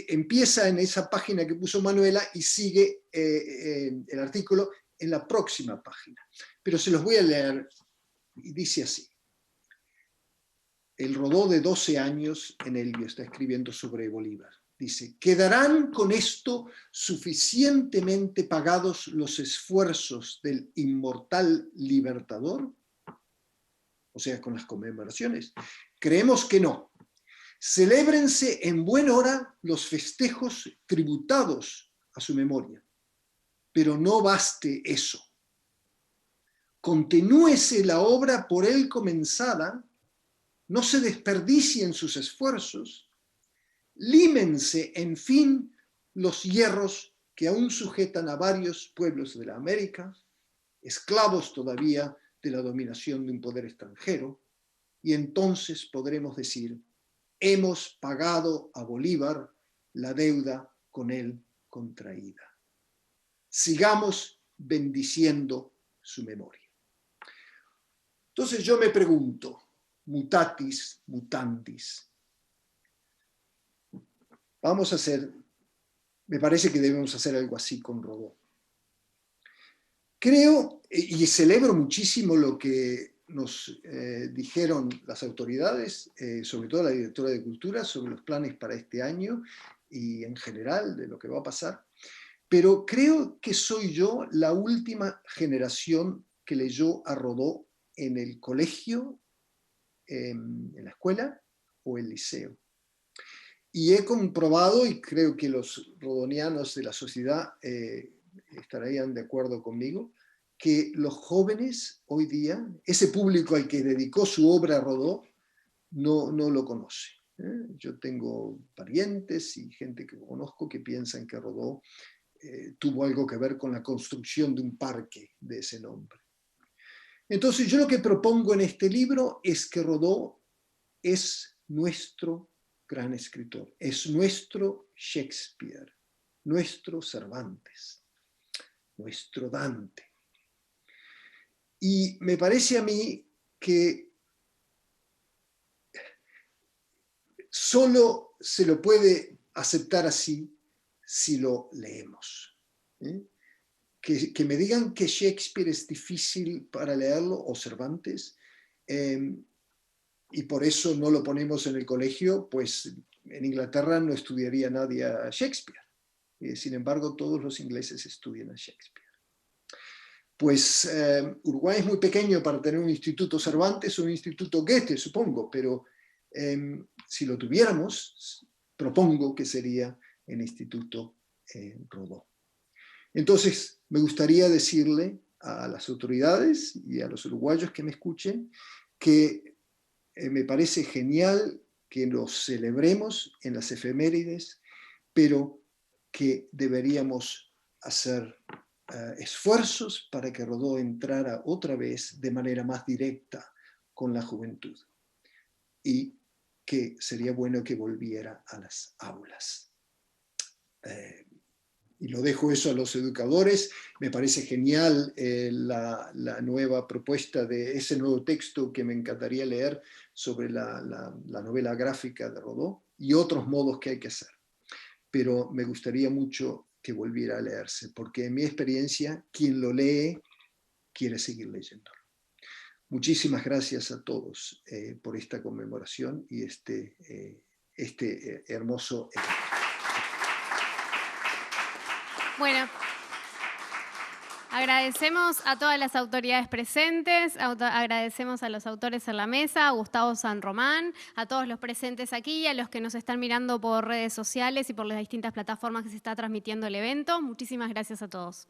Speaker 7: empieza en esa página que puso Manuela y sigue el artículo en la próxima página. Pero se los voy a leer y dice así. El Rodó de 12 años en Elbio está escribiendo sobre Bolívar. Dice, ¿quedarán con esto suficientemente pagados los esfuerzos del inmortal libertador? O sea, con las conmemoraciones. Creemos que no. Celébrense en buena hora los festejos tributados a su memoria. Pero no baste eso. Continúese la obra por él comenzada, no se desperdicien sus esfuerzos, límense, en fin, los hierros que aún sujetan a varios pueblos de la América, esclavos todavía de la dominación de un poder extranjero, y entonces podremos decir, hemos pagado a Bolívar la deuda con él contraída. Sigamos bendiciendo su memoria. Entonces yo me pregunto, mutatis mutandis, vamos a hacer, me parece que debemos hacer algo así con Rodó. Creo y celebro muchísimo lo que nos dijeron las autoridades, sobre todo la directora de Cultura, sobre los planes para este año y en general de lo que va a pasar, pero creo que soy yo la última generación que leyó a Rodó en el colegio, en la escuela o el liceo. Y he comprobado, y creo que los rodonianos de la sociedad estarían de acuerdo conmigo, que los jóvenes hoy día, ese público al que dedicó su obra Rodó, no lo conoce. Yo tengo parientes y gente que conozco que piensan que Rodó tuvo algo que ver con la construcción de un parque de ese nombre. Entonces yo lo que propongo en este libro es que Rodó es nuestro gran escritor, es nuestro Shakespeare, nuestro Cervantes, nuestro Dante. Y me parece a mí que solo se lo puede aceptar así si lo leemos. Que me digan que Shakespeare es difícil para leerlo, o Cervantes, y por eso no lo ponemos en el colegio, pues en Inglaterra no estudiaría nadie a Shakespeare. Sin embargo, todos los ingleses estudian a Shakespeare. Pues Uruguay es muy pequeño para tener un instituto Cervantes o un instituto Goethe, supongo, pero si lo tuviéramos, propongo que sería el Instituto Rodó. Entonces, me gustaría decirle a las autoridades y a los uruguayos que me escuchen que me parece genial que lo celebremos en las efemérides, pero que deberíamos hacer esfuerzos para que Rodó entrara otra vez de manera más directa con la juventud, y que sería bueno que volviera a las aulas. Y lo dejo eso a los educadores. Me parece genial la nueva propuesta de ese nuevo texto que me encantaría leer sobre la novela gráfica de Rodó y otros modos que hay que hacer. Pero me gustaría mucho que volviera a leerse, porque en mi experiencia, quien lo lee quiere seguir leyéndolo. Muchísimas gracias a todos por esta conmemoración y este hermoso evento.
Speaker 4: Bueno, agradecemos a todas las autoridades presentes, agradecemos a los autores en la mesa, a Gustavo San Román, a todos los presentes aquí, a los que nos están mirando por redes sociales y por las distintas plataformas que se está transmitiendo el evento. Muchísimas gracias a todos.